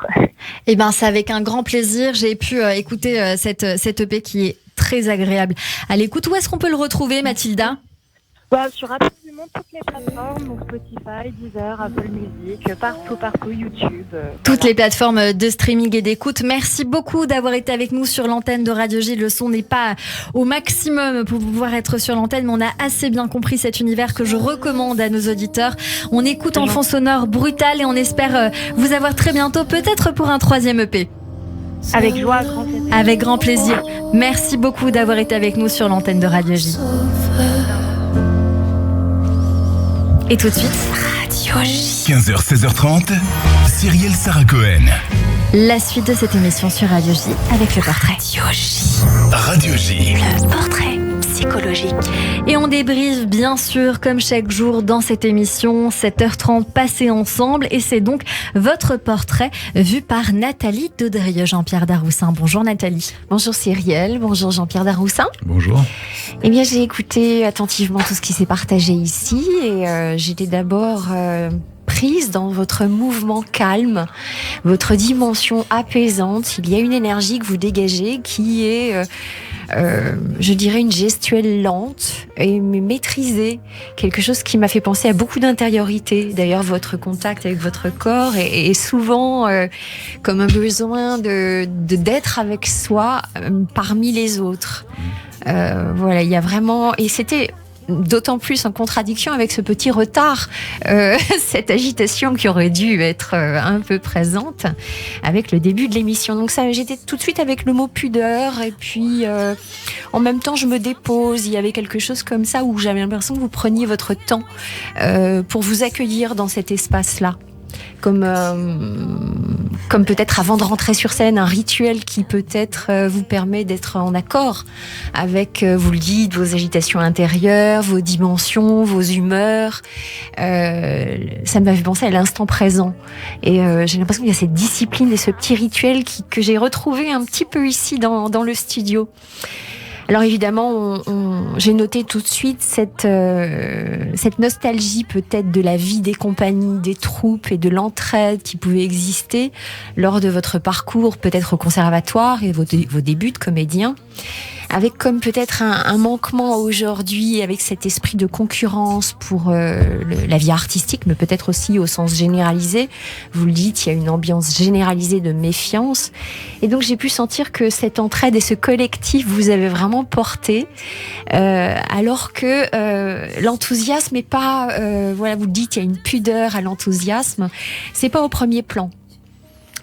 Eh ben, c'est avec un grand plaisir. J'ai pu écouter cette EP qui est très agréable à l'écoute. Où est-ce qu'on peut le retrouver, Mathilda? Sur absolument toutes les plateformes, donc Spotify, Deezer, Apple Music, partout, YouTube. Toutes les plateformes de streaming et d'écoute. Merci beaucoup d'avoir été avec nous sur l'antenne de Radio J. Le son n'est pas au maximum pour pouvoir être sur l'antenne, mais on a assez bien compris cet univers que je recommande à nos auditeurs. On écoute en fond sonore Brutal et on espère vous avoir très bientôt, peut-être pour un 3e EP. Avec joie, grand plaisir. Avec grand plaisir. Merci beaucoup d'avoir été avec nous sur l'antenne de Radio J. Et tout de suite, Radio J. 15h, 16h30, Cyrielle Sarah Cohen. La suite de cette émission sur Radio J avec le portrait. Radio J. Radio J. Le portrait psychologique. Et on débriefe bien sûr comme chaque jour dans cette émission, 7h30 passées ensemble, et c'est donc votre portrait vu par Nathalie Daudrieux. Jean-Pierre Daroussin. Bonjour Nathalie. Bonjour Cyrielle, bonjour Jean-Pierre Daroussin. Bonjour. Eh bien j'ai écouté attentivement tout ce qui s'est partagé ici et j'étais d'abord prise dans votre mouvement calme, votre dimension apaisante. Il y a une énergie que vous dégagez qui est je dirais une gestuelle lente et maîtrisée, quelque chose qui m'a fait penser à beaucoup d'intériorité. D'ailleurs, votre contact avec votre corps est souvent comme un besoin d'être avec soi parmi les autres. Voilà, il y a vraiment, et c'était d'autant plus en contradiction avec ce petit retard, cette agitation qui aurait dû être un peu présente avec le début de l'émission. Donc ça, j'étais tout de suite avec le mot pudeur et puis en même temps je me dépose. Il y avait quelque chose comme ça où j'avais l'impression que vous preniez votre temps pour vous accueillir dans cet espace-là. Comme peut-être avant de rentrer sur scène, un rituel qui peut-être vous permet d'être en accord avec, vous le dites, vos agitations intérieures, vos dimensions, vos humeurs. Ça m'a fait penser à l'instant présent. Et j'ai l'impression qu'il y a cette discipline et ce petit rituel que j'ai retrouvé un petit peu ici dans le studio. Alors évidemment, j'ai noté tout de suite cette nostalgie peut-être de la vie des compagnies, des troupes et de l'entraide qui pouvait exister lors de votre parcours, peut-être au conservatoire et vos débuts de comédien, avec comme peut-être un manquement aujourd'hui, avec cet esprit de concurrence pour la vie artistique, mais peut-être aussi au sens généralisé. Vous le dites, il y a une ambiance généralisée de méfiance. Et donc j'ai pu sentir que cette entraide et ce collectif vous avez vraiment porté, alors que l'enthousiasme n'est pas, voilà, vous le dites, il y a une pudeur à l'enthousiasme, c'est pas au premier plan.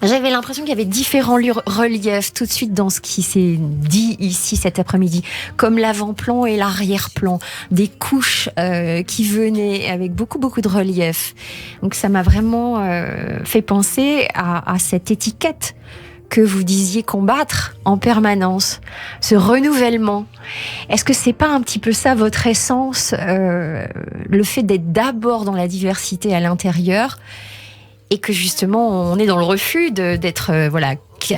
J'avais l'impression qu'il y avait différents reliefs tout de suite dans ce qui s'est dit ici cet après-midi, comme l'avant-plan et l'arrière-plan, des couches qui venaient avec beaucoup de relief. Donc ça m'a vraiment fait penser à cette étiquette que vous disiez combattre en permanence, ce renouvellement. Est-ce que c'est pas un petit peu ça votre essence, le fait d'être d'abord dans la diversité à l'intérieur, et que justement on est dans le refus d'être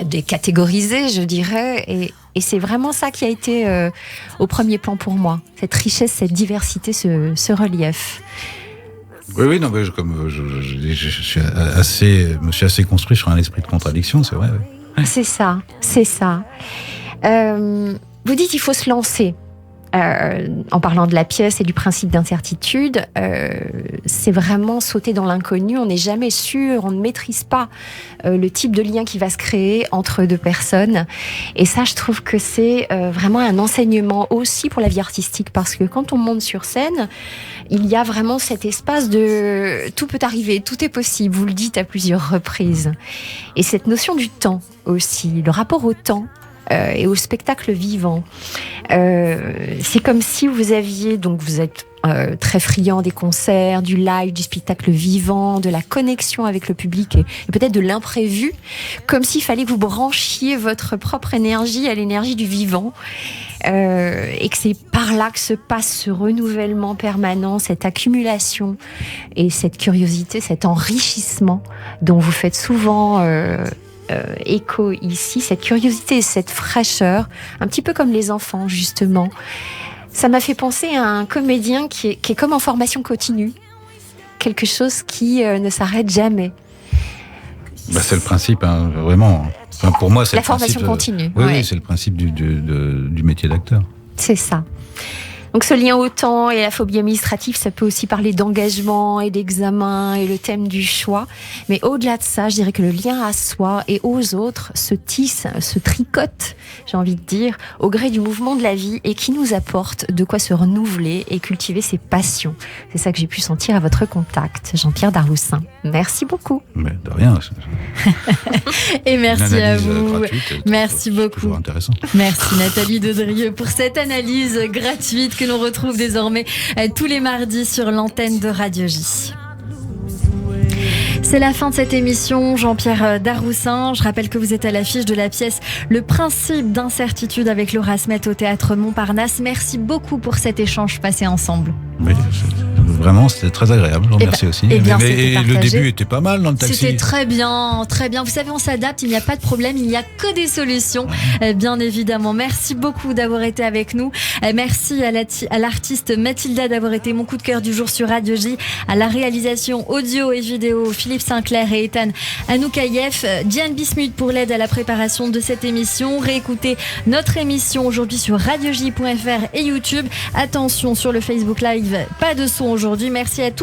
décatégorisé, je dirais. Et c'est vraiment ça qui a été au premier plan pour moi. Cette richesse, cette diversité, ce relief. Oui, non, mais je me suis assez construit sur un esprit de contradiction, c'est vrai. Oui. C'est ça. Vous dites qu'il faut se lancer. En parlant de la pièce et du principe d'incertitude, c'est vraiment sauter dans l'inconnu. On n'est jamais sûr, on ne maîtrise pas le type de lien qui va se créer entre deux personnes. Et ça, je trouve que c'est vraiment un enseignement aussi pour la vie artistique, parce que quand on monte sur scène, il y a vraiment cet espace de tout peut arriver, tout est possible. Vous le dites à plusieurs reprises. Et cette notion du temps aussi, le rapport au temps. Et au spectacle vivant. C'est comme si vous êtes très friand des concerts, du live, du spectacle vivant, de la connexion avec le public et peut-être de l'imprévu, comme s'il fallait que vous branchiez votre propre énergie à l'énergie du vivant. Et que c'est par là que se passe ce renouvellement permanent, cette accumulation et cette curiosité, cet enrichissement dont vous faites souvent écho ici, cette curiosité et cette fraîcheur, un petit peu comme les enfants justement. Ça m'a fait penser à un comédien qui est comme en formation continue, quelque chose qui ne s'arrête jamais. C'est le principe, hein, vraiment. Enfin, pour moi, c'est la le principe, formation continue. Oui, c'est le principe du métier d'acteur. C'est ça. Donc ce lien au temps et la phobie administrative, ça peut aussi parler d'engagement et d'examen et le thème du choix. Mais au-delà de ça, je dirais que le lien à soi et aux autres se tisse, se tricote, j'ai envie de dire, au gré du mouvement de la vie et qui nous apporte de quoi se renouveler et cultiver ses passions. C'est ça que j'ai pu sentir à votre contact, Jean-Pierre Daroussin. Merci beaucoup. Mais de rien. Et merci à vous. Gratuite, merci beaucoup. Toujours intéressant. Merci Nathalie Dedrieux pour cette analyse gratuite que l'on retrouve désormais tous les mardis sur l'antenne de Radio J. C'est la fin de cette émission. Jean-Pierre Daroussin, je rappelle que vous êtes à l'affiche de la pièce Le principe d'incertitude avec Laura Smet au Théâtre Montparnasse. Merci beaucoup pour cet échange passé ensemble. Oui, vraiment, c'était très agréable. Je vous remercie aussi. Et le début était pas mal dans le taxi. C'était très bien, très bien. Vous savez, on s'adapte, il n'y a pas de problème, il n'y a que des solutions, bien évidemment. Merci beaucoup d'avoir été avec nous. Merci à l'artiste Mathilda d'avoir été mon coup de cœur du jour sur Radio J. À la réalisation audio et vidéo, Philippe Sinclair et Ethan Anoukaïef. Diane Bismuth pour l'aide à la préparation de cette émission. Réécoutez notre émission aujourd'hui sur radioj.fr et YouTube. Attention sur le Facebook Live, pas de son aujourd'hui. Merci à tous.